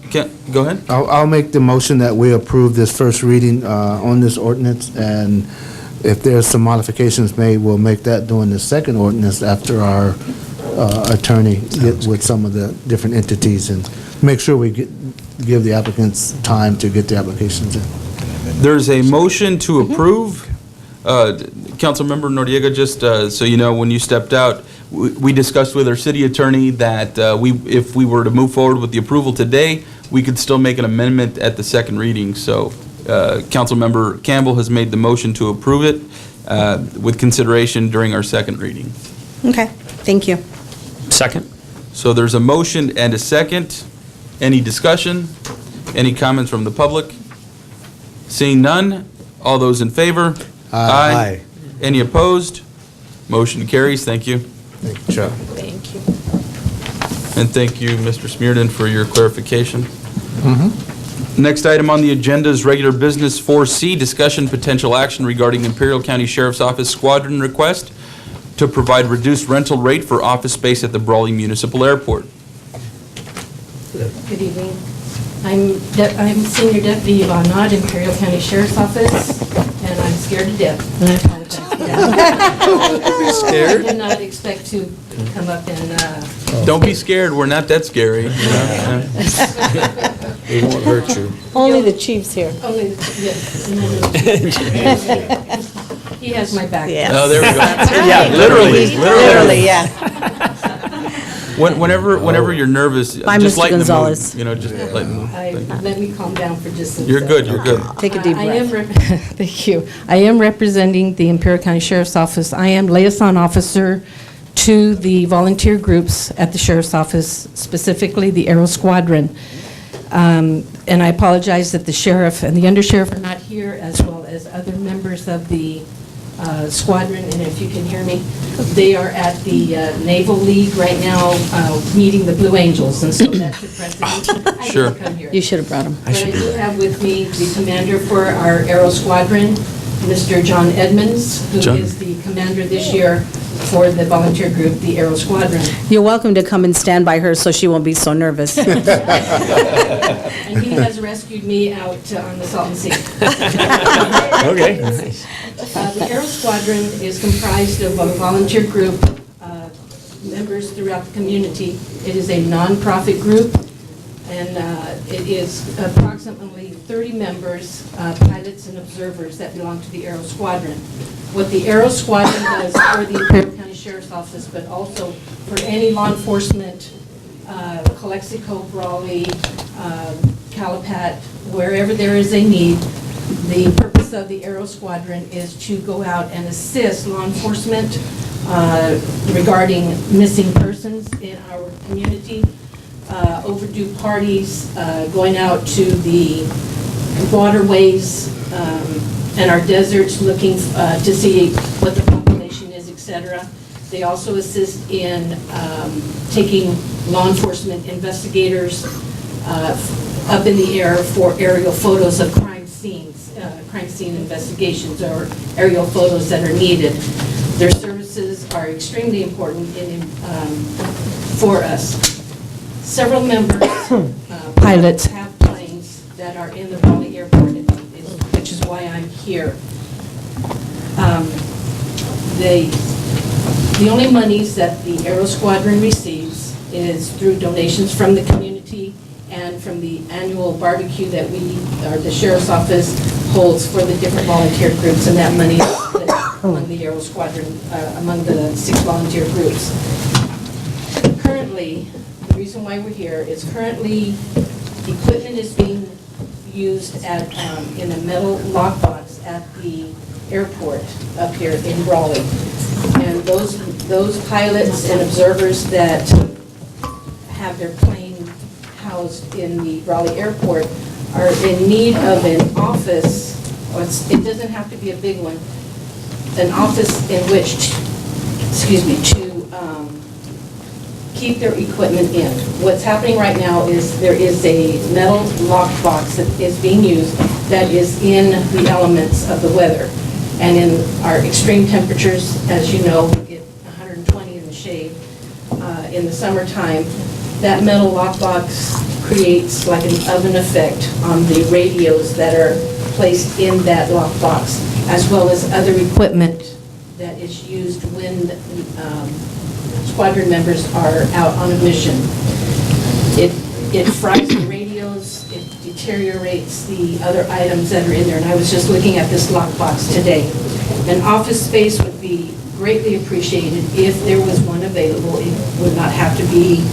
Go ahead. I'll make the motion that we approve this first reading on this ordinance, and if there's some modifications made, we'll make that during the second ordinance after our attorney get with some of the different entities and make sure we give the applicants time to get the applications in. There's a motion to approve. Councilmember Noriega, just so you know, when you stepped out, we discussed with our city attorney that if we were to move forward with the approval today, we could still make an amendment at the second reading. So Councilmember Campbell has made the motion to approve it with consideration during our second reading. Okay, thank you. Second? So there's a motion and a second. Any discussion? Any comments from the public? Seeing none, all those in favor? Aye. Any opposed? Motion carries. Thank you. Thank you, Chuck. Thank you. And thank you, Mr. Smearden, for your clarification. Next item on the agenda is regular business 4C, discussion potential action regarding Imperial County Sheriff's Office squadron request to provide reduced rental rate for office space at the Brawley Municipal Airport. Good evening. I'm Senior Deputy Yvonne Knott, Imperial County Sheriff's Office, and I'm scared to death, and I apologize for that. Scared? I did not expect to come up and, Don't be scared, we're not that scary. We won't hurt you. Only the chief's here. only, yes. and then- He has my back. Yeah. Oh, there we go. Yeah, literally. Literally, yeah. Whenever you're nervous, Bye, just Mr. lighten the mood. Gonzalez. You know, just lighten. Let me calm down for just a You're second. good, you're good. Take a deep I am breath. Thank you. I am representing the Imperial County Sheriff's Office. I am liaison officer to the volunteer groups at the Sheriff's Office, specifically the Aero Squadron. And I apologize that the sheriff and the undersheriff are not here, as well as other members of the squadron, and if you can hear me, they are at the Naval League right now, meeting the Blue Angels, and so that took precedence. I Sure. didn't come here. You should have brought him. But I do have with me the commander for our Aero Squadron, Mr. John Edmonds, who John. is the commander this year for the volunteer group, the Aero Squadron. You're welcome to come and stand by her so she won't be so nervous. And he has rescued me out on the Salton Sea. Okay. The Aero Squadron is comprised of a volunteer group, members throughout the community. It is a nonprofit group, and it is approximately 30 members, pilots and observers that belong to the Aero Squadron. What the Aero Squadron does for the Imperial County Sheriff's Office, but also for any law enforcement, Calexico, Brawley, Calapat, wherever there is a need, the purpose of the Aero Squadron is to go out and assist law enforcement regarding missing persons in our community, overdue parties, going out to the waterways and our deserts looking to see what the population is, etc. They also assist in taking law enforcement investigators up in the air for aerial photos of crime scenes, crime scene investigations, or aerial photos that are needed. Their services are extremely important for us. Several members, pilots, have planes that are in the Raleigh Airport, which is why I'm here. The only monies that the Aero Squadron receives is through donations from the community and from the annual barbecue that the Sheriff's Office holds for the different volunteer groups, and that money is split among the Aero Squadron, among the 6 volunteer groups. Currently, the reason why we're here is currently equipment is being used in a metal lockbox at the airport up here in Raleigh. And those pilots and observers that have their plane housed in the Raleigh Airport are in need of an office, or it doesn't have to be a big one, an office in which, to keep their equipment in. What's happening right now is there is a metal lockbox that is being used that is in the elements of the weather. And in our extreme temperatures, as you know, we get 120 in the shade in the summertime. That metal lockbox creates like an oven effect on the radios that are placed in that lockbox, as well as other equipment that is used when squadron members are out on a mission. It fries the radios, it deteriorates the other items that are in there, and I was just looking at this lockbox today. An office space would be greatly appreciated if there was one available. It would not have to be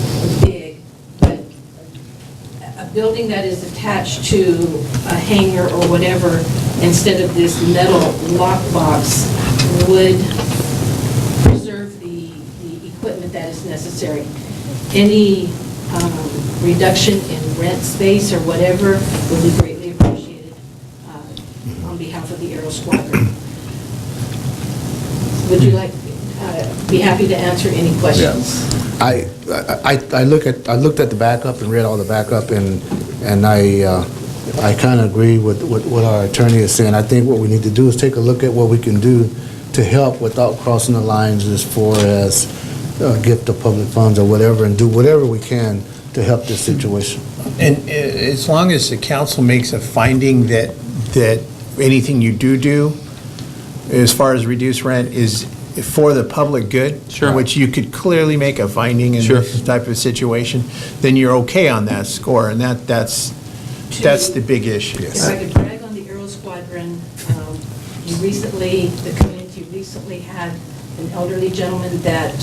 big, but a building that is attached to a hangar or whatever, instead of this metal lockbox, would preserve the equipment that is necessary. Any reduction in rent space or whatever would be greatly appreciated on behalf of the Aero Squadron. Would you like, be happy to answer any questions? I looked at the backup and read all the backup, and I kind of agree with what our attorney is saying. I think what we need to do is take a look at what we can do to help without crossing the lines as far as gift of public funds or whatever, and do whatever we can to help this situation. And as long as the council makes a finding that anything you do as far as reduced rent is for the public good, Sure. which you could clearly make a finding in Sure. this type of situation, then you're okay on that score, and that's the big issue. If I could brag on the Aero Squadron, the community recently had an elderly gentleman that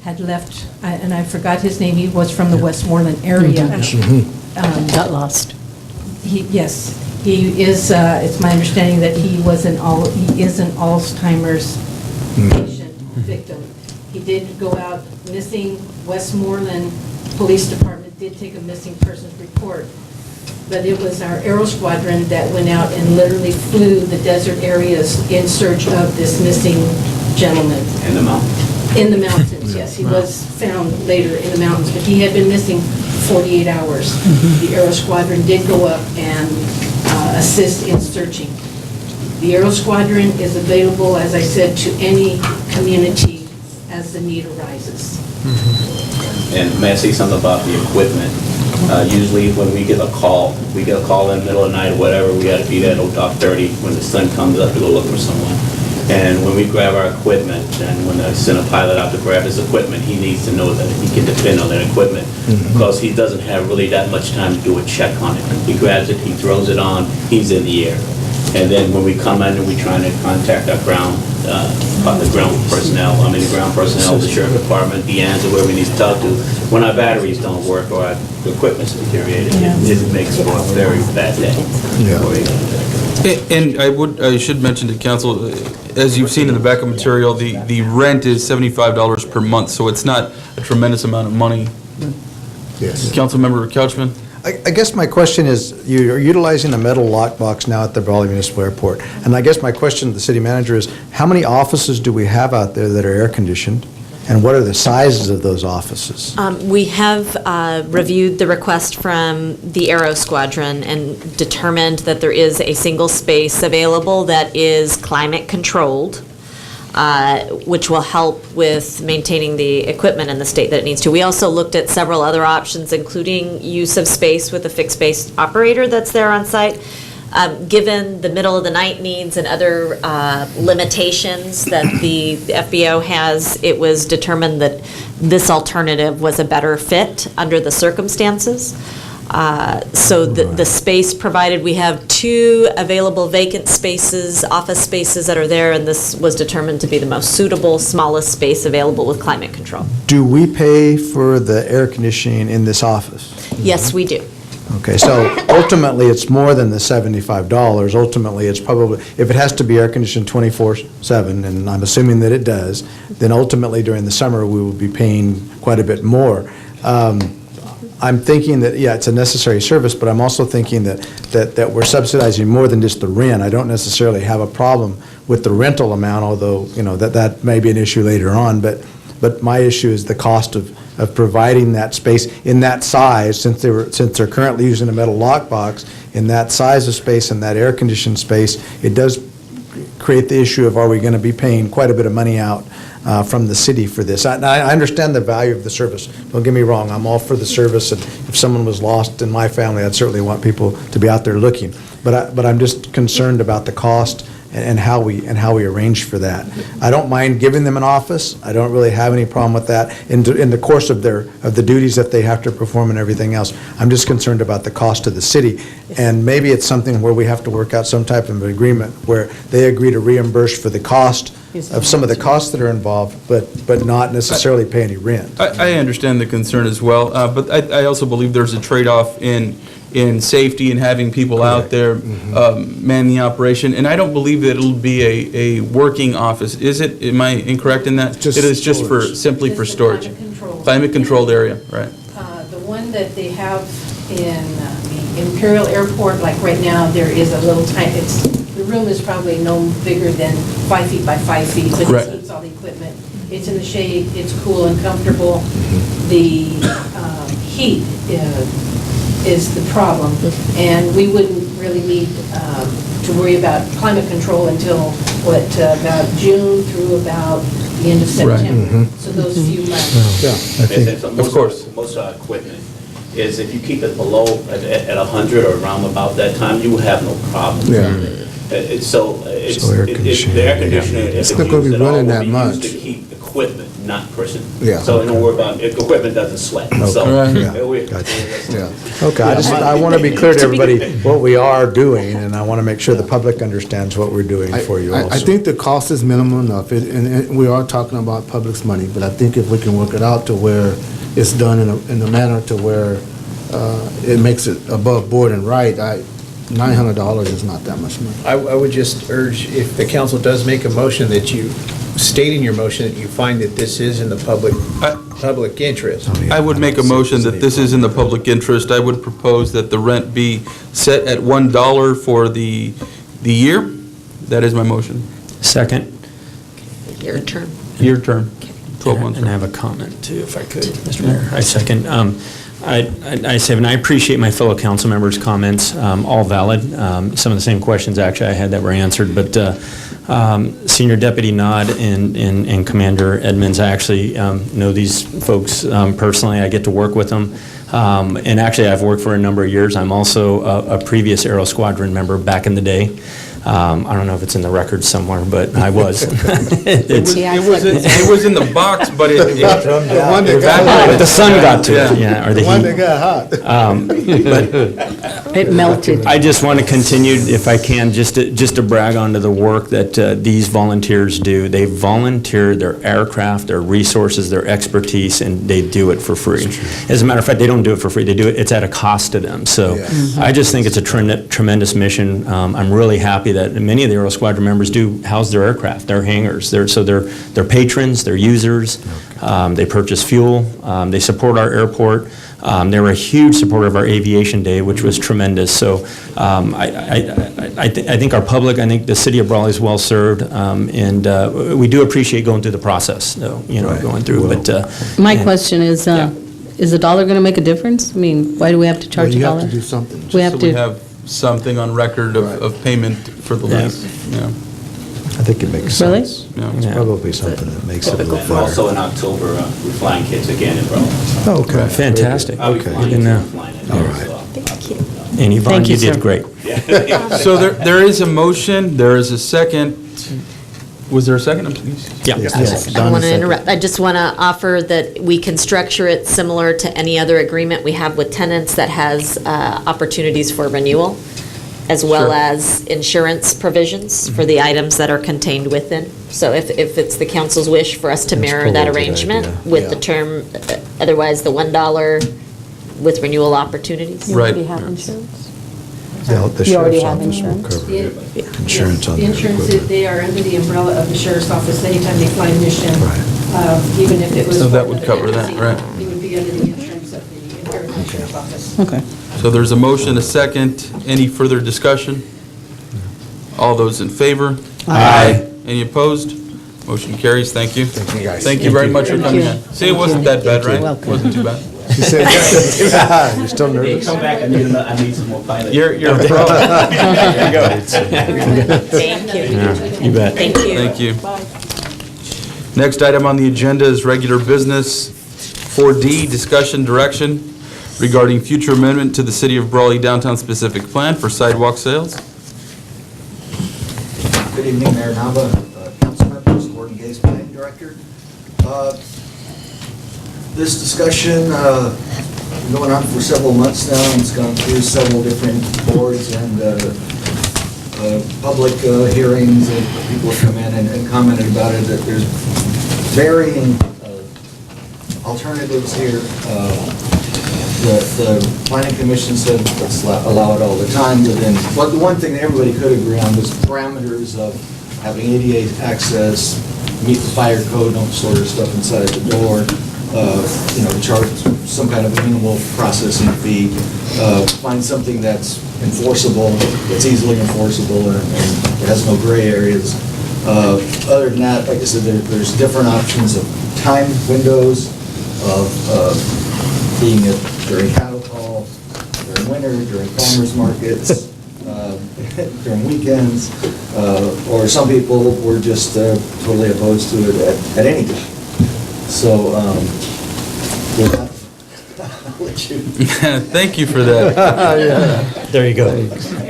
had left, and I forgot his name, he was from the Westmoreland area. Got lost. Yes, he is, it's my understanding that he is an Alzheimer's patient victim. He did go out missing. Westmoreland Police Department did take a missing persons report, but it was our Aero Squadron that went out and literally flew the desert areas in search of this missing gentleman. In the mountains. In the mountains, yes. He was found later in the mountains, but he had been missing 48 hours. The Aero Squadron did go up and assist in searching. The Aero Squadron is available, as I said, to any community as the need arises. And may I say something about the equipment? Usually when we get a call in the middle of the night or whatever, we got to be there at 0:30 when the sun comes up to go look for someone. And when we grab our equipment, and when I send a pilot out to grab his equipment, he needs to know that he can depend on that equipment, because he doesn't have really that much time to do a check on it. He grabs it, he throws it on, he's in the air. And then when we come in and we're trying to contact our ground personnel, the sheriff department, the ANS, or whoever we need to talk to, when our batteries don't work or our equipment's deteriorated, it makes for a very bad day. And I should mention to council, as you've seen in the backup material, the rent is $75 per month, so it's not a tremendous amount of money. Yes. Councilmember Couchman? I guess my question is, you're utilizing a metal lockbox now at the Raleigh Municipal Airport, and I guess my question to the city manager is, how many offices do we have out there that are air-conditioned, and what are the sizes of those offices? We have reviewed the request from the Aero Squadron and determined that there is a single space available that is climate-controlled, which will help with maintaining the equipment in the state that it needs to. We also looked at several other options, including use of space with a fixed-base operator that's there on site. Given the middle-of-the-night needs and other limitations that the FBO has, it was determined that this alternative was a better fit under the circumstances. So the space provided, we have 2 available vacant spaces, office spaces that are there, and this was determined to be the most suitable, smallest space available with climate control. Do we pay for the air conditioning in this office? Yes, we do. Okay, so ultimately, it's more than the $75. Ultimately, it's probably, if it has to be air-conditioned 24/7, and I'm assuming that it does, then ultimately during the summer, we will be paying quite a bit more. I'm thinking that, yeah, it's a necessary service, but I'm also thinking that we're subsidizing more than just the rent. I don't necessarily have a problem with the rental amount, although, that may be an issue later on, but my issue is the cost of providing that space in that size, since they're currently using a metal lockbox, in that size of space and that air-conditioned space, it does create the issue of, are we going to be paying quite a bit of money out from the city for this? I understand the value of the service. Don't get me wrong, I'm all for the service, and if someone was lost in my family, I'd certainly want people to be out there looking. But I'm just concerned about the cost and how we arrange for that. I don't mind giving them an office. I don't really have any problem with that in the course of the duties that they have to perform and everything else. I'm just concerned about the cost to the city. And maybe it's something where we have to work out some type of agreement where they agree to reimburse for the cost of some of the costs that are involved, but not necessarily pay any rent. I understand the concern as well, but I also believe there's a trade-off in safety and having people out there man the operation. And I don't believe that it'll be a working office. Is it? Am I incorrect in that? Just it is just simply Just for the storage. Climate-controlled area, right. The one that they have in the Imperial Airport, like right now, there is a little tiny, the room is probably no bigger than 5 feet by 5 feet, but Right. it heats all the equipment. It's in the shade, it's cool and comfortable. The heat is the problem, and we wouldn't really need to worry about climate control until, about June through about the end of September. So those few months. Of course. Most equipment is if you keep it below at 100 or around about that time, you have no problem. It's air conditioning, the air conditioning. It's not gonna be running that much. To keep equipment, not person. Yeah. So don't worry about equipment doesn't sweat. So Okay, I want to be clear to everybody what we are doing, and I want to make sure the public understands what we're doing for you also. I think the cost is minimal enough, and we are talking about public's money, but I think if we can work it out to where it's done in a manner to where it makes it above board and right, $900 is not that much money. I would just urge, if the council does make a motion, that you state in your motion that you find that this is in the public interest. I would make a motion that this is in the public interest. I would propose that the rent be set at $1 for the year. That is my motion. Second. Your turn. Year term, 12 months. And I have a comment too, if I could, Mr. Mayor. I second. I say, and I appreciate my fellow council members' comments, all valid. Some of the same questions actually I had that were answered, but Senior Deputy Nod and Commander Edmonds, I actually know these folks personally. I get to work with them. And actually, I've worked for a number of years. I'm also a previous Aero Squadron member back in the day. I don't know if it's in the records somewhere, but I was. It was in the box, but it but the sun got to it, yeah, or the The one that heat. got hot. But It melted. I just want to continue, if I can, just to brag onto the work that these volunteers do. They volunteer their aircraft, their resources, their expertise, and they do it for free. As a matter of fact, they don't do it for free. They do it, it's at a cost to them. So I just think it's a tremendous mission. I'm really happy that many of the Aero Squadron members do house their aircraft, their hangars. They're patrons, they're users. They purchase fuel. They support our airport. They were a huge supporter of our Aviation Day, which was tremendous. So I think our public, I think the city of Raleigh is well served, and we do appreciate going through the process, though, going through. But My question is the dollar going to make a difference? I mean, why do we have to charge a You dollar? have to do something. We have so to. we have something on record of payment for the lease. Yeah. I think it makes Really? sense. Yeah. It's probably something that makes it a little And better. also in October, we're flying kids again in Raleigh. Oh, okay. fantastic. I'll be Okay. flying Good kids, to know. I'm flying in All there, right. so- Thank you. And Yvonne, Thank you, you did sir. great. So there is a motion, there is a second. Was there a second? Yeah. Yes. I don't want to interrupt. I just want to offer that we can structure it similar to any other agreement we have with tenants that has opportunities for renewal, as well Sure. as insurance provisions for the items that are contained within. So if it's the council's wish for us to That's mirror that probably a good arrangement idea. with the term, otherwise the $1 with renewal opportunities. You Right. already have insurance? The You already sheriff's have office will insurance? cover it. Insurance on The their insurance, equipment. they are under the umbrella of the sheriff's office anytime they fly mission. Right. Even if it was. So that for would another cover that, agency, right. It would be under the insurance of the Imperial Sheriff's Office. Okay. So there's a motion, a second. Any further discussion? All those in favor? Aye. Any opposed? Motion carries. Thank you. Thank you, guys. Thank you very much for coming in. See, it wasn't that bad, right? Welcome. Wasn't too bad. You said yes. You're still Hey, nervous? come back, I need some more pilots. You're a pro. There you go. Thank you. You bet. Thank you. Thank you. Next item on the agenda is regular business. 4D, discussion direction regarding future amendment to the City of Brawley Downtown Specific Plan for sidewalk sales. Good evening, Mayor Nava, council members, Gordon Gates, Planning Director. This discussion been going on for several months now, and it's gone through several different boards and public hearings, and people have come in and commented about it, that there's varying alternatives here. The planning commission said let's allow it all the time, but then, but the one thing that everybody could agree on was parameters of having ADA access, meet the fire code, don't store your stuff inside the door, charge some kind of a minimal processing fee, find something that's enforceable, that's easily enforceable, and it has no gray areas. Other than that, like I said, there's different options of time windows, of being during cattle call, during winter, during farmers markets, during weekends, or some people were just totally opposed to it at any time. So, with that, I'll let you. Thank you for that. There you go.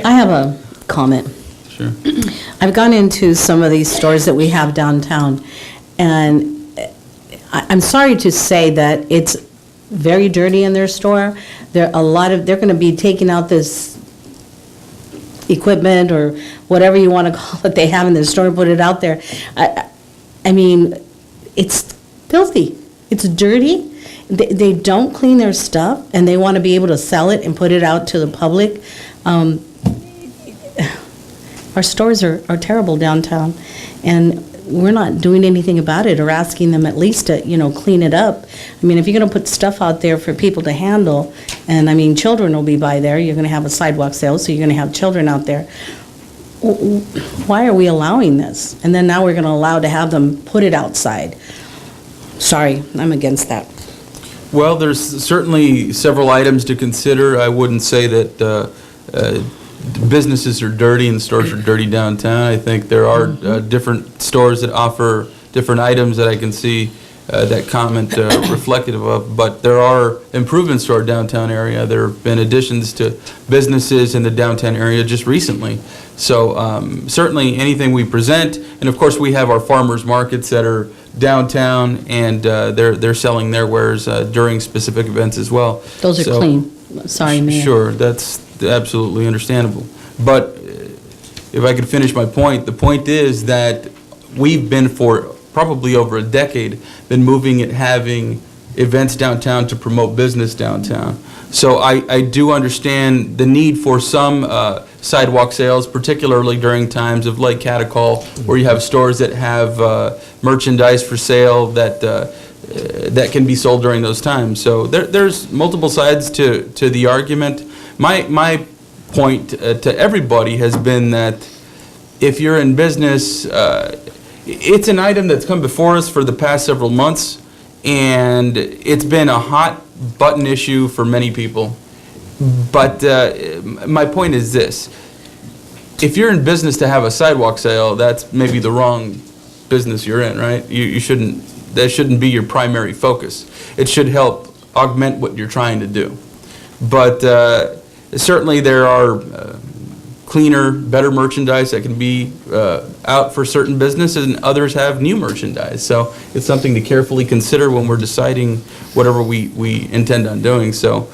I have a comment. Sure. I've gone into some of these stores that we have downtown, and I'm sorry to say that it's very dirty in their store. They're going to be taking out this equipment or whatever you want to call it they have in their store, put it out there. I mean, it's filthy. It's dirty. They don't clean their stuff, and they want to be able to sell it and put it out to the public. Our stores are terrible downtown, and we're not doing anything about it or asking them at least to, clean it up. I mean, if you're going to put stuff out there for people to handle, and I mean, children will be by there, you're going to have a sidewalk sale, so you're going to have children out there. Why are we allowing this? And then now we're going to allow to have them put it outside. Sorry, I'm against that. Well, there's certainly several items to consider. I wouldn't say that businesses are dirty and stores are dirty downtown. I think there are different stores that offer different items that I can see that comment reflective of, but there are improvements to our downtown area. There have been additions to businesses in the downtown area just recently. So certainly anything we present, and of course we have our farmers markets that are downtown, and they're selling their wares during specific events as well. Those are So- clean. Sorry, Mayor. Sure, that's absolutely understandable. But if I could finish my point, the point is that we've been for probably over a decade been moving at having events downtown to promote business downtown. So I do understand the need for some sidewalk sales, particularly during times of like catacall, where you have stores that have merchandise for sale that can be sold during those times. So there's multiple sides to the argument. My point to everybody has been that if you're in business, it's an item that's come before us for the past several months, and it's been a hot button issue for many people. But my point is this: if you're in business to have a sidewalk sale, that's maybe the wrong business you're in, right? You shouldn't. That shouldn't be your primary focus. It should help augment what you're trying to do. But certainly there are cleaner, better merchandise that can be out for certain businesses, and others have new merchandise. So it's something to carefully consider when we're deciding whatever we intend on doing. So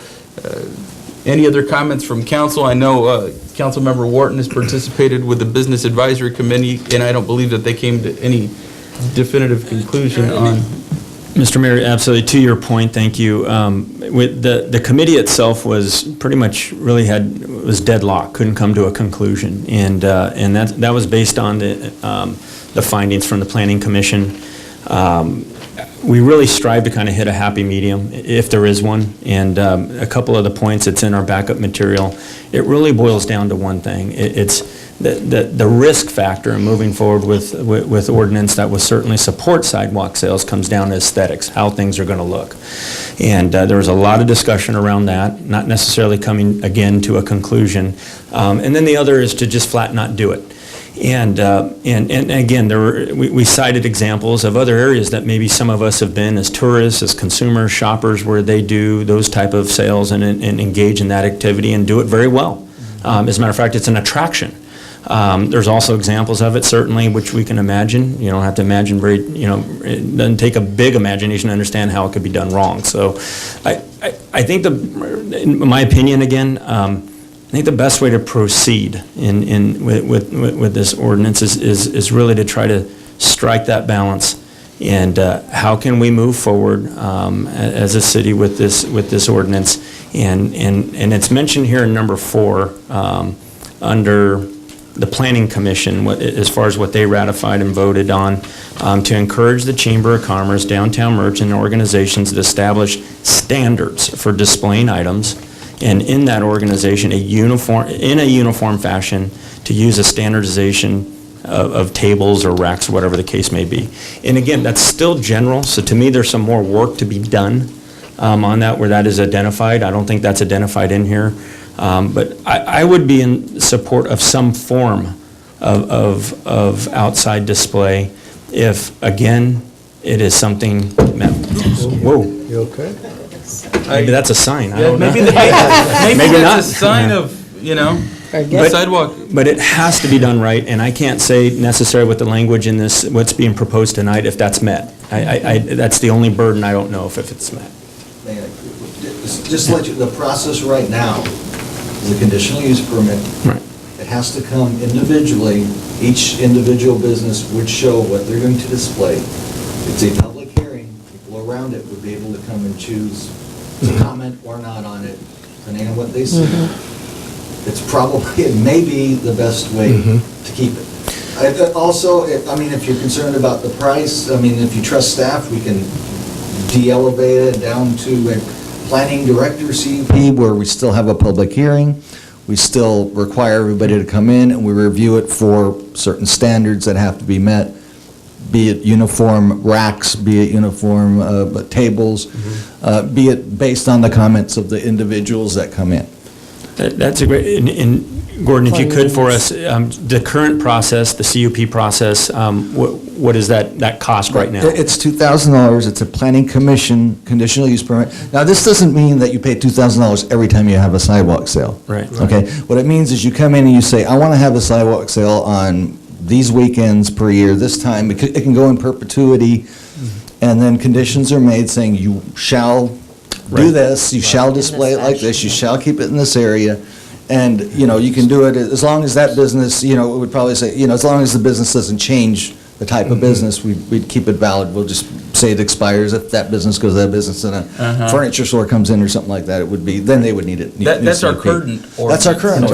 any other comments from council? I know Councilmember Wharton has participated with the Business Advisory Committee, and I don't believe that they came to any definitive conclusion on. Mr. Mayor, absolutely, to your point, thank you. With the committee itself was pretty much was deadlocked, couldn't come to a conclusion, and that was based on the findings from the Planning Commission. we really strive to kind of hit a happy medium, if there is one. And a couple of the points that's in our backup material, it really boils down to one thing. It's the risk factor in moving forward with ordinance that will certainly support sidewalk sales comes down to aesthetics, how things are going to look. And there was a lot of discussion around that, not necessarily coming, again, to a conclusion. And then the other is to just flat not do it. And again, we cited examples of other areas that maybe some of us have been as tourists, as consumers, shoppers, where they do those type of sales and engage in that activity and do it very well. As a matter of fact, it's an attraction. There's also examples of it, certainly, which we can imagine. You don't have to imagine it doesn't take a big imagination to understand how it could be done wrong. So I think, in my opinion, again, I think the best way to proceed with this ordinance is really to try to strike that balance. And how can we move forward as a city with this ordinance? And it's mentioned here in number 4 under the Planning Commission, as far as what they ratified and voted on, to encourage the Chamber of Commerce, downtown merchant organizations to establish standards for displaying items, and in that organization, in a uniform fashion, to use a standardization of tables or racks, whatever the case may be. And again, that's still general, so to me, there's some more work to be done on that, where that is identified. I don't think that's identified in here. But I would be in support of some form of outside display if, again, it is something, whoa. You okay? Maybe that's a sign. I don't know. Maybe that's a sign of, sidewalk. But it has to be done right, and I can't say necessarily with the language in this, what's being proposed tonight, if that's met. That's the only burden. I don't know if it's met. Just to let you, the process right now is a conditional use permit. Right. It has to come individually. Each individual business would show what they're going to display. It's a public hearing. People around it would be able to come and choose to comment or not on it, depending on what they see. It may be the best way to keep it. Also, if you're concerned about the price, if you trust staff, we can de-elevate it down to a planning director CUP, where we still have a public hearing. We still require everybody to come in, and we review it for certain standards that have to be met, be it uniform racks, be it uniform tables, be it based on the comments of the individuals that come in. That's a great, and Gordon, if you could for us, the current process, the CUP process, what is that cost right now? It's $2,000. It's a planning commission conditional use permit. Now, this doesn't mean that you pay $2,000 every time you have a sidewalk sale. Right. Okay? What it means is you come in and you say, I want to have a sidewalk sale on these weekends per year, this time. It can go in perpetuity, and then conditions are made saying you shall do this, you shall display it like this, you shall keep it in this area. And, you can do it as long as that business, it would probably say, as long as the business doesn't change the type of business, we'd keep it valid. We'll just say it expires. If that business goes out of business and a furniture store comes in or something like that, then they would need it. That's our current ordinance. That's our current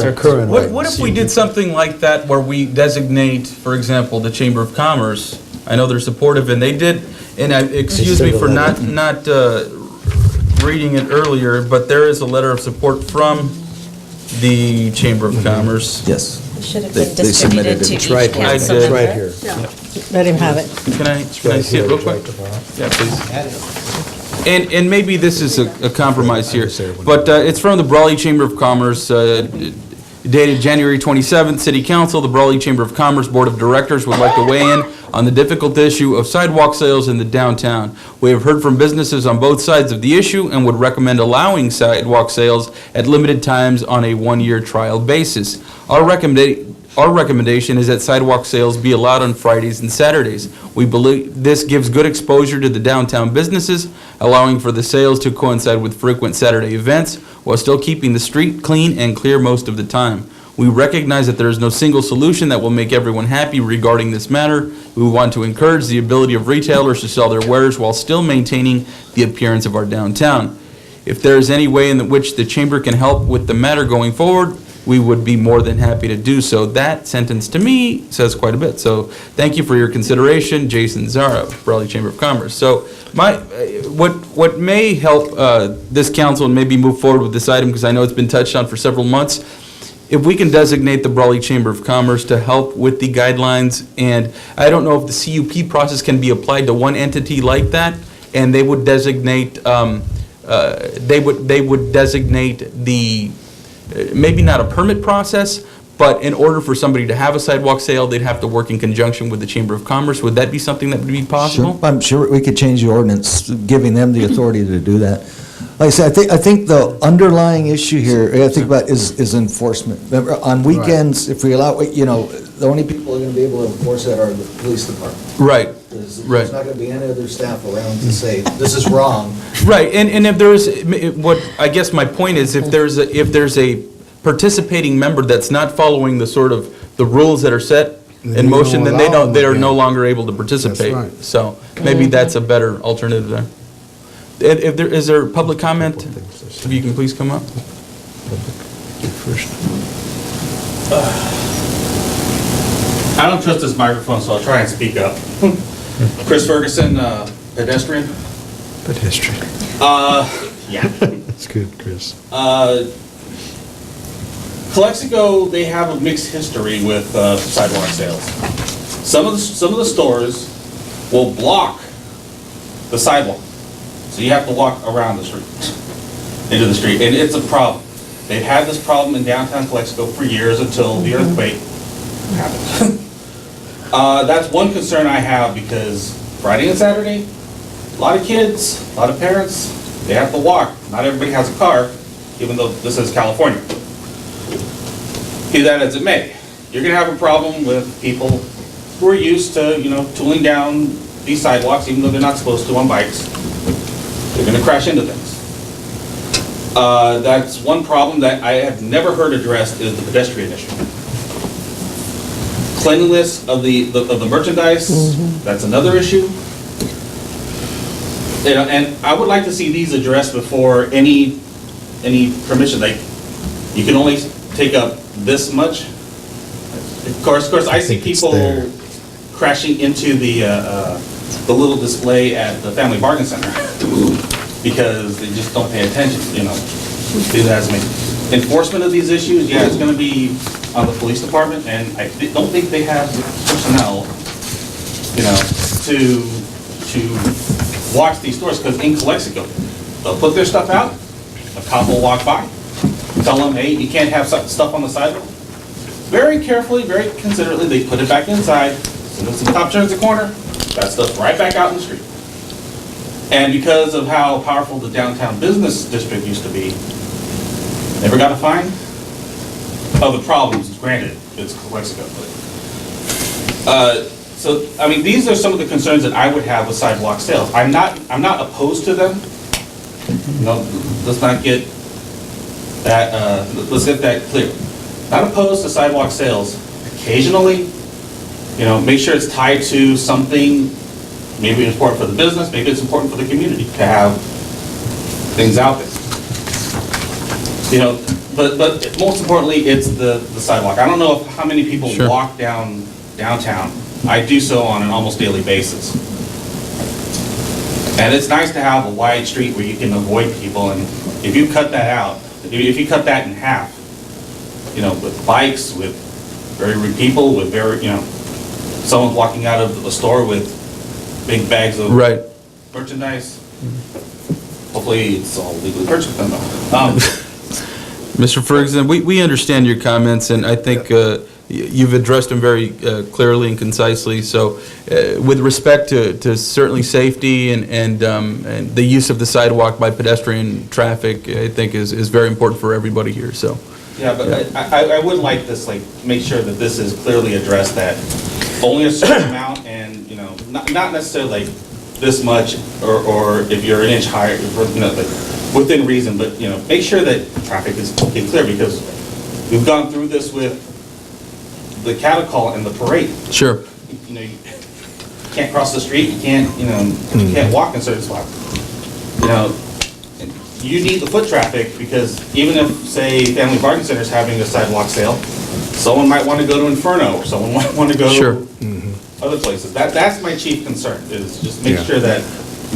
ordinance. What if we did something like that where we designate, for example, the Chamber of Commerce? I know they're supportive, and they did, and excuse me for not reading it earlier, but there is a letter of support from the Chamber of Commerce. Yes. It should have They been distributed to submitted each it. council It's member. right here. Let him have it. Can I see it real quick? Yeah, please. And maybe this is a compromise here, but it's from the Brawley Chamber of Commerce, dated January 27th. City Council, the Brawley Chamber of Commerce Board of Directors would like to weigh in on the difficult issue of sidewalk sales in the downtown. We have heard from businesses on both sides of the issue and would recommend allowing sidewalk sales at limited times on a one-year trial basis. Our recommendation is that sidewalk sales be allowed on Fridays and Saturdays. We believe this gives good exposure to the downtown businesses, allowing for the sales to coincide with frequent Saturday events while still keeping the street clean and clear most of the time. We recognize that there is no single solution that will make everyone happy regarding this matter. We want to encourage the ability of retailers to sell their wares while still maintaining the appearance of our downtown. If there is any way in which the chamber can help with the matter going forward, we would be more than happy to do so. That sentence, to me, says quite a bit. So thank you for your consideration, Jason Zara, Raleigh Chamber of Commerce. So what may help this council and maybe move forward with this item, because I know it's been touched on for several months, if we can designate the Raleigh Chamber of Commerce to help with the guidelines, and I don't know if the CUP process can be applied to one entity like that, and they would designate, they would designate the, maybe not a permit process, but in order for somebody to have a sidewalk sale, they'd have to work in conjunction with the Chamber of Commerce. Would that be something that would be possible? Sure. I'm sure we could change the ordinance, giving them the authority to do that. Like I said, I think the underlying issue here, I think about is enforcement. Remember, on weekends, if we allow, the only people who are going to be able to enforce that are the police department. Right. There's Right. not going to be any other staff around to say, this is wrong. Right, and if there's, what, I guess my point is, if there's a participating member that's not following the sort of, the rules that are set Then in you motion, don't then allow they are them no again. longer able to participate. right. So maybe that's a better alternative there. If there, is there public comment? If you can please come up. I don't trust this microphone, so I'll try and speak up. Chris Ferguson, pedestrian. Pedestrian. Yeah. That's good, Chris. Calexico, they have a mixed history with sidewalk sales. Some of the stores will block the sidewalk, so you have to walk around the street, into the street, and it's a problem. They've had this problem in downtown Calexico for years until the earthquake happened. That's one concern I have, because Friday and Saturday, a lot of kids, a lot of parents, they have to walk. Not everybody has a car, even though this is California. Be that as it may, you're gonna have a problem with people who are used to, tooling down these sidewalks, even though they're not supposed to on bikes. They're gonna crash into things. That's one problem that I have never heard addressed, is the pedestrian issue. Cleanliness of the merchandise, that's another issue. And I would like to see these addressed before any permission. Like, you can only take up this much. Of course, I see people crashing into the little display at the Family Bargain Center because they just don't pay attention, See that as me. Enforcement of these issues, yeah, it's gonna be on the police department, and I don't think they have the personnel, to watch these stores, because in Calexico, they'll put their stuff out, a cop will walk by, tell them, hey, you can't have stuff on the sidewalk. Very carefully, very considerately, they put it back inside. As soon as the cop turns the corner, that stuff's right back out in the street. And because of how powerful the downtown business district used to be, never got a fine. Of the problems, granted, it's Calexico. So, these are some of the concerns that I would have with sidewalk sales. I'm not opposed to them. Let's not get that, let's get that clear. Not opposed to sidewalk sales. Occasionally, make sure it's tied to something, maybe it's important for the business, maybe it's important for the community to have things out there. But most importantly, it's the sidewalk. I don't know how many people walk downtown. I do so on an almost daily basis. And it's nice to have a wide street where you can avoid people, and if you cut that out, if you cut that in half, with bikes, with very rude people, with someone walking out of a store with big bags of merchandise. Hopefully it's all legally purchased. Mr. Ferguson, we understand your comments, and I think you've addressed them very clearly and concisely. So with respect to certainly safety and the use of the sidewalk by pedestrian traffic, I think is very important for everybody here, so. Yeah, but I would like this, make sure that this is clearly addressed, that only a certain amount, and, not necessarily this much, or if you're an inch higher, within reason, but, make sure that traffic is clear, because we've gone through this with the cattle call and the parade. Sure. You can't cross the street, you can't, you can't walk in certain spots. you need the foot traffic, because even if, say, Family Bargain Center is having a sidewalk sale, someone might want to go to Inferno, or someone might want to go Sure. to other places. That's my chief concern, is just make Yeah. sure that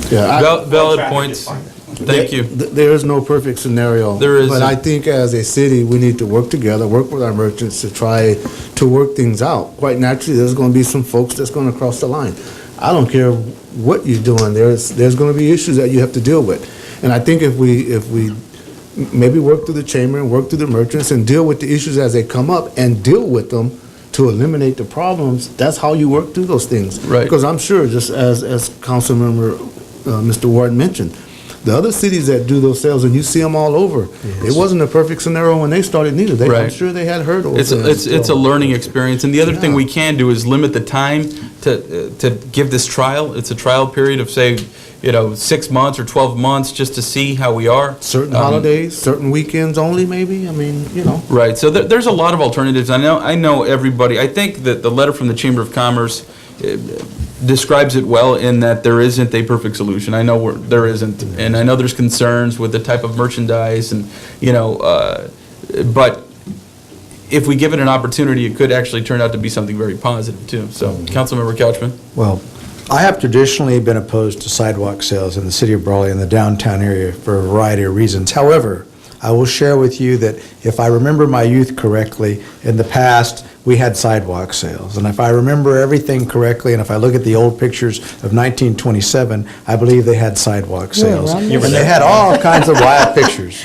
Valid traffic points. is fine. Thank you. There is no perfect scenario. There isn't. But I think as a city, we need to work together, work with our merchants to try to work things out. Quite naturally, there's going to be some folks that's going to cross the line. I don't care what you're doing, there's going to be issues that you have to deal with. And I think if we maybe work through the chamber and work through the merchants and deal with the issues as they come up and deal with them to eliminate the problems, that's how you work through those things. Right. Because I'm sure, just as Councilmember Mr. Ward mentioned, the other cities that do those sales, and you see them all over, it wasn't a perfect scenario when they started neither. I'm Right. sure they had hurdles. It's a learning experience, and the other thing we can do is limit the time to give this trial. It's a trial period of, say, 6 months or 12 months, just to see how we are. Certain holidays, certain weekends only, maybe, I mean, Right, so there's a lot of alternatives. I know everybody, I think that the letter from the Chamber of Commerce describes it well, in that there isn't a perfect solution. I know there isn't, and I know there's concerns with the type of merchandise, and, but if we give it an opportunity, it could actually turn out to be something very positive, too. So, Councilmember Couchman? Well, I have traditionally been opposed to sidewalk sales in the city of Brawley and the downtown area for a variety of reasons. However, I will share with you that if I remember my youth correctly, in the past, we had sidewalk sales. And if I remember everything correctly, and if I look at the old pictures of 1927, I believe they had sidewalk sales. And they had all kinds of, well, I have pictures.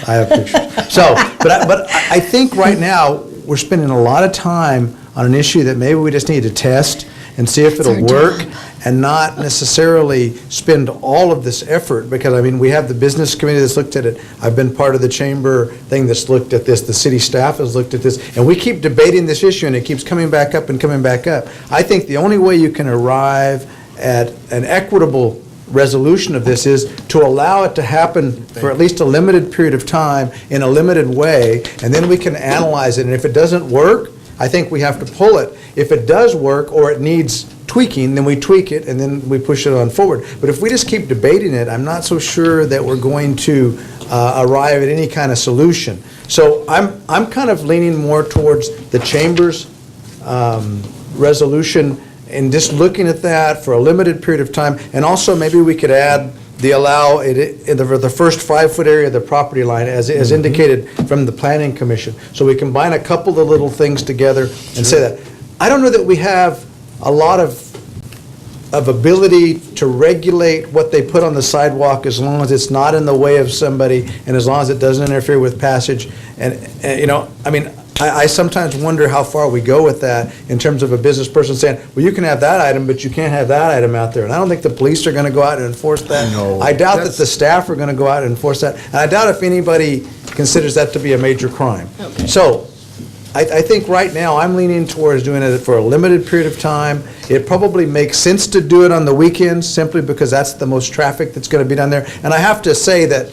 So, but I think right now, we're spending a lot of time on an issue that maybe we just need to test and see if it'll work, and not necessarily spend all of this effort, because, I mean, we have the business committee that's looked at it. I've been part of the chamber thing that's looked at this. The city staff has looked at this, and we keep debating this issue, and it keeps coming back up and coming back up. I think the only way you can arrive at an equitable resolution of this is to allow it to happen for at least a limited period of time in a limited way, and then we can analyze it. And if it doesn't work, I think we have to pull it. If it does work or it needs tweaking, then we tweak it and then we push it on forward. But if we just keep debating it, I'm not so sure that we're going to arrive at any kind of solution. So I'm kind of leaning more towards the chamber's resolution and just looking at that for a limited period of time. And also maybe we could add the allow it in the first 5-foot area of the property line as indicated from the Planning Commission. So we combine a couple of the little things together and say that. I don't know that we have a lot of ability to regulate what they put on the sidewalk, as long as it's not in the way of somebody and as long as it doesn't interfere with passage. And I mean, I sometimes wonder how far we go with that in terms of a business person saying, well, you can have that item, but you can't have that item out there. And I don't think the police are going to go out and enforce that. No, I doubt that the staff are going to go out and enforce that. And I doubt if anybody considers that to be a major crime. Okay. So I think right now I'm leaning towards doing it for a limited period of time. It probably makes sense to do it on the weekends simply because that's the most traffic that's going to be down there. And I have to say that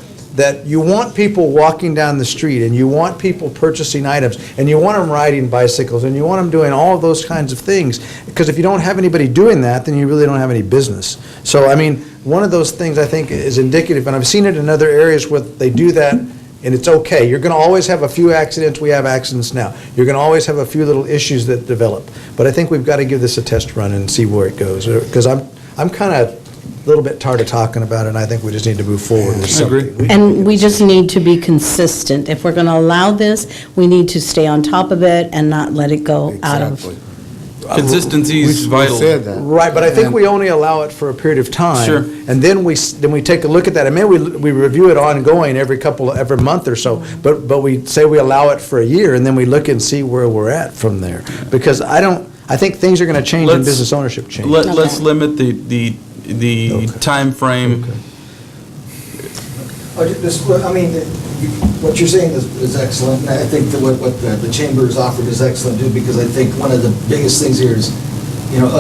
you want people walking down the street, and you want people purchasing items, and you want them riding bicycles, and you want them doing all of those kinds of things. Because if you don't have anybody doing that, then you really don't have any business. So, I mean, one of those things I think is indicative, and I've seen it in other areas where they do that, and it's okay. You're going to always have a few accidents. We have accidents now. You're going to always have a few little issues that develop. But I think we've got to give this a test run and see where it goes. Because I'm kind of a little bit tired of talking about it, and I think we just need to move forward with something. And we just need to be consistent. If we're going to allow this, we need to stay on top of it and not let it go out of. Consistency is vital. We said that. Right, but I think we only allow it for a period of time. Sure. And then we take a look at that, and maybe we review it ongoing every month or so, but we say we allow it for a year, and then we look and see where we're at from there. Because I think things are going to change and business ownership change. Let's limit the timeframe. I mean, what you're saying is excellent, and I think that what the chamber has offered is excellent too, because I think one of the biggest things here is,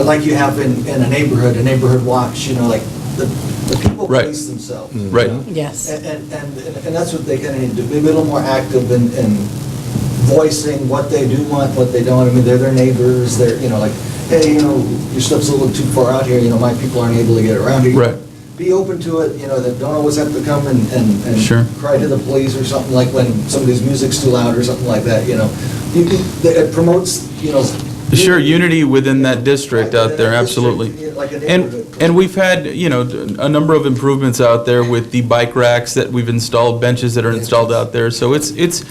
like you have in a neighborhood watch, like the people Right. police themselves. Right. Yes. And that's what they kind of need to be a little more active in voicing what they do want, what they don't. I mean, they're their neighbors, they're, like, hey, your stuff's a little too far out here, my people aren't able to get around here. Right. be open to it, that don't always have to come and Sure. cry to the police or something, like when somebody's music's too loud or something like that, It promotes, Sure, unity within that district out there, absolutely. like a And, neighborhood. and we've had, a number of improvements out there with the bike racks that we've installed, benches that are installed out there. So it's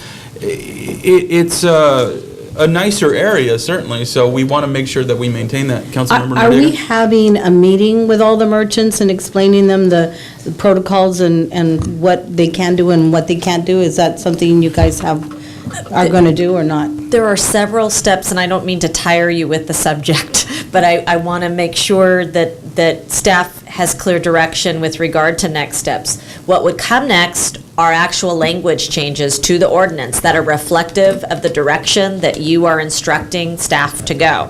a nicer area, certainly, so we want to make sure that we maintain that. Councilmember Are we Noriega? having a meeting with all the merchants and explaining them the protocols and what they can do and what they can't do? Is that something you guys are going to do or not? There are several steps, and I don't mean to tire you with the subject, but I want to make sure that staff has clear direction with regard to next steps. What would come next are actual language changes to the ordinance that are reflective of the direction that you are instructing staff to go.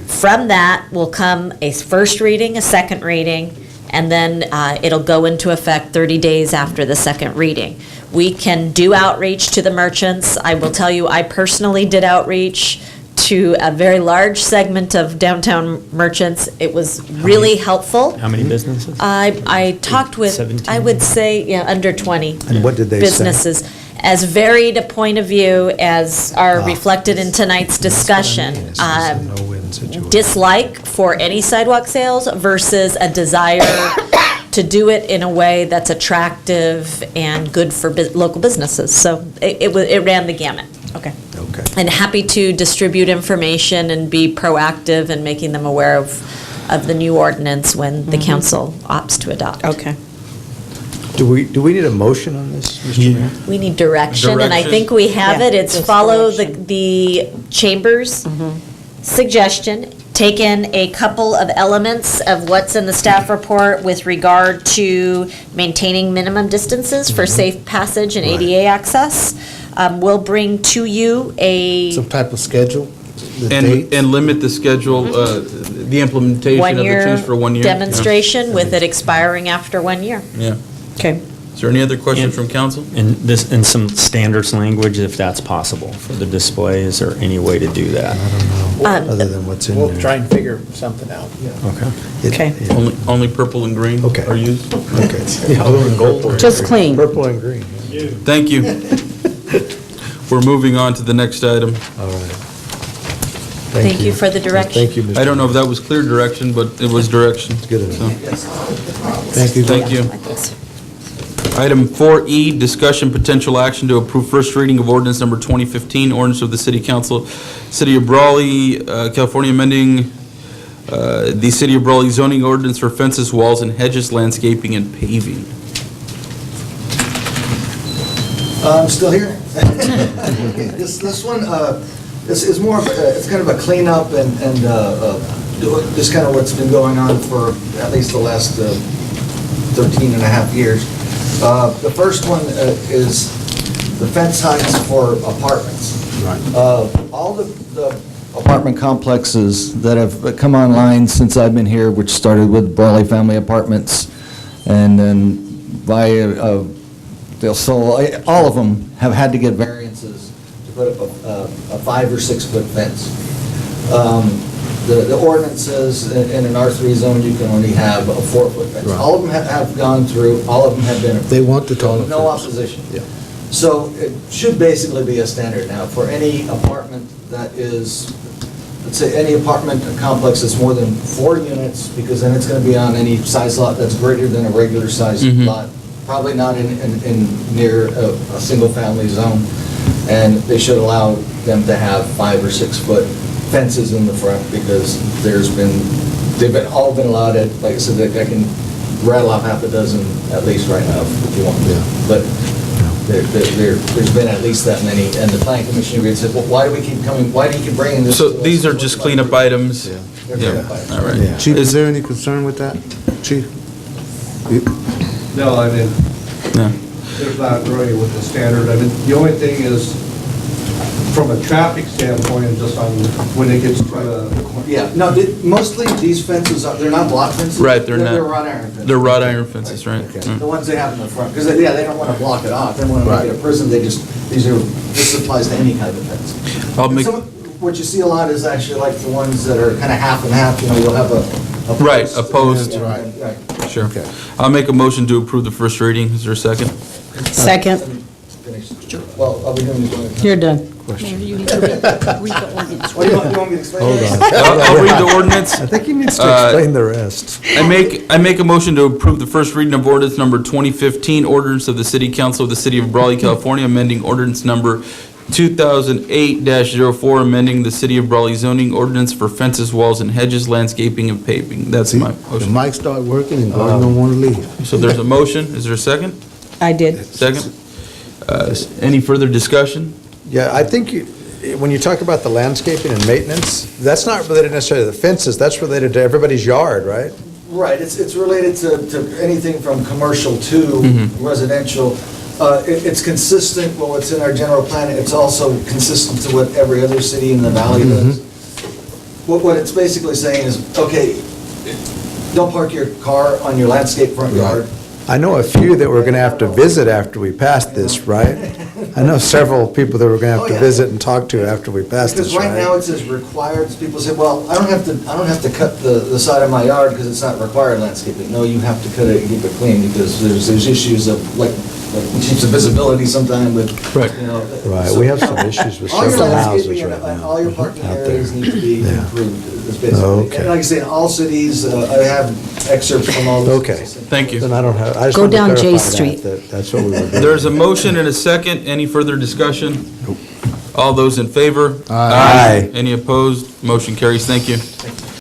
From that will come a first reading, a second reading, and then it'll go into effect 30 days after the second reading. We can do outreach to the merchants. I will tell you, I personally did outreach to a very large segment of downtown merchants. It was really helpful. How many businesses? I talked with, 17? I would say, under 20 And what did they say? businesses. As varied a point of view as are reflected in tonight's discussion. It's a no-win situation. Dislike for any sidewalk sales versus a desire to do it in a way that's attractive and good for local businesses. So it ran the gamut. Okay. Okay. And happy to distribute information and be proactive in making them aware of the new ordinance when the council opts to adopt. Okay. Do we need a motion on this, Mr. Mayor? We need direction, and I Direction. think we have Yeah, it. It's just follow direction. the chamber's suggestion, take in a couple of elements of what's in the staff report with regard to maintaining minimum distances for safe passage and ADA access. We'll bring to you Some type of schedule, the dates. And limit the schedule, the implementation of the one-year change for 1 year. Yeah. demonstration with it expiring after 1 year. Yeah. Okay. Is there any other questions from council? And some standards language, if that's possible, for the display. Is there any way to do that? Other than what's in there? We'll try and figure something out. Okay. Okay. Only purple and green Okay. are used? Okay. Yeah, blue and gold. Just clean. Purple and green. Thank you. We're moving on to the next item. All right. Thank you for the direction. Thank you, Mr. I don't know if that was clear direction, but it was direction. Good enough. Thank you. Thank you. Item 4E, discussion potential action to approve first reading of ordinance number 2015, ordinance of the City Council, City of Brawley, California, amending the City of Brawley zoning ordinance for fences, walls, and hedges, landscaping, and paving. I'm still here. This one, this is more of, it's kind of a cleanup and just kind of what's been going on for at least the last 13 and a half years. The first one is the fence heights for apartments. Right. All the apartment complexes that have come online since I've been here, which started with Brawley Family Apartments, and then by so all of them have had to get variances to put up a 5 or 6 foot fence. The ordinance says in an R3 zone, you can only have a 4 foot fence. Right. All of them have gone through, all of them have been approved. They want the taller fence. No opposition. Yeah. So it should basically be a standard now for any apartment that is, let's say, any apartment complex that's more than 4 units, because then it's going to be on any size lot that's greater than a regular sized lot, probably not in near a single family zone. And they should allow them to have 5 or 6 foot fences in the front, because they've all been allowed it. Like I said, I can rattle off half a dozen at least right now if you want. Yeah. But there's been at least that many, and the planning commission agreed, said, well, why do we keep coming, why do you keep bringing this? So to us? these are just cleanup items? Yeah. They're cleanup items. All right. Yeah. Chief, is there any concern with that? Chief? No, I mean, Yeah. there's not really with the standard. I mean, the only thing is, from a traffic standpoint, just on when it gets to the. Yeah, no, mostly these fences are, they're not block fences. Right, they're not. They're wrought iron fences. They're wrought iron fences, right? The ones they have in the front, because, yeah, they don't want to block it off. They don't want to make it a prison, this applies to any kind of fence. I'll make- What you see a lot is actually like the ones that are kind of half and half, you'll have a. Right, post a post. and- Sure. Okay. I'll make a motion to approve the first reading. Is there a second? Second. Well, are we doing this one? You're done. Mayor, you need to read the ordinance. What do you want me to explain? Hold on. I'll read the ordinance. I think he needs to explain the rest. I make a motion to approve the first reading of ordinance number 2015, ordinance of the City Council of the City of Brawley, California, amending ordinance number 2008-04, amending the City of Brawley zoning ordinance for fences, walls, and hedges, landscaping, and paving. That's my The motion. mic start working and Gordon don't want to leave. So there's a motion. Is there a second? I did. Second? Any further discussion? Yeah, I think when you talk about the landscaping and maintenance, that's not related necessarily to the fences, that's related to everybody's yard, right? Right, it's related to anything from commercial to residential. It's consistent with what's in our general plan, it's also consistent to what every other city in the valley does. What it's basically saying is, okay, don't park your car on your landscape front yard. I know a few that we're going to have to visit after we pass this, right? I know several people that we're going to have to visit and talk to after we pass this, Because right now right? it says required, so people say, well, I don't have to cut the side of my yard because it's not required landscaping. No, you have to cut it and keep it clean because there's issues of like keeps the visibility sometimes with, you know. Right, so- we have some issues with All your several landscaping houses and right now. all your parking out there. areas need to be Yeah. improved, is basically. Okay. And like I say, in all cities, I have excerpts from all those. Okay. Thank you. Then I don't have, I just Go wanted to down J clarify Street. that's what we were doing. There's a motion and a second. Any further discussion? All those in favor? Aye. Any opposed? Motion carries. Thank you.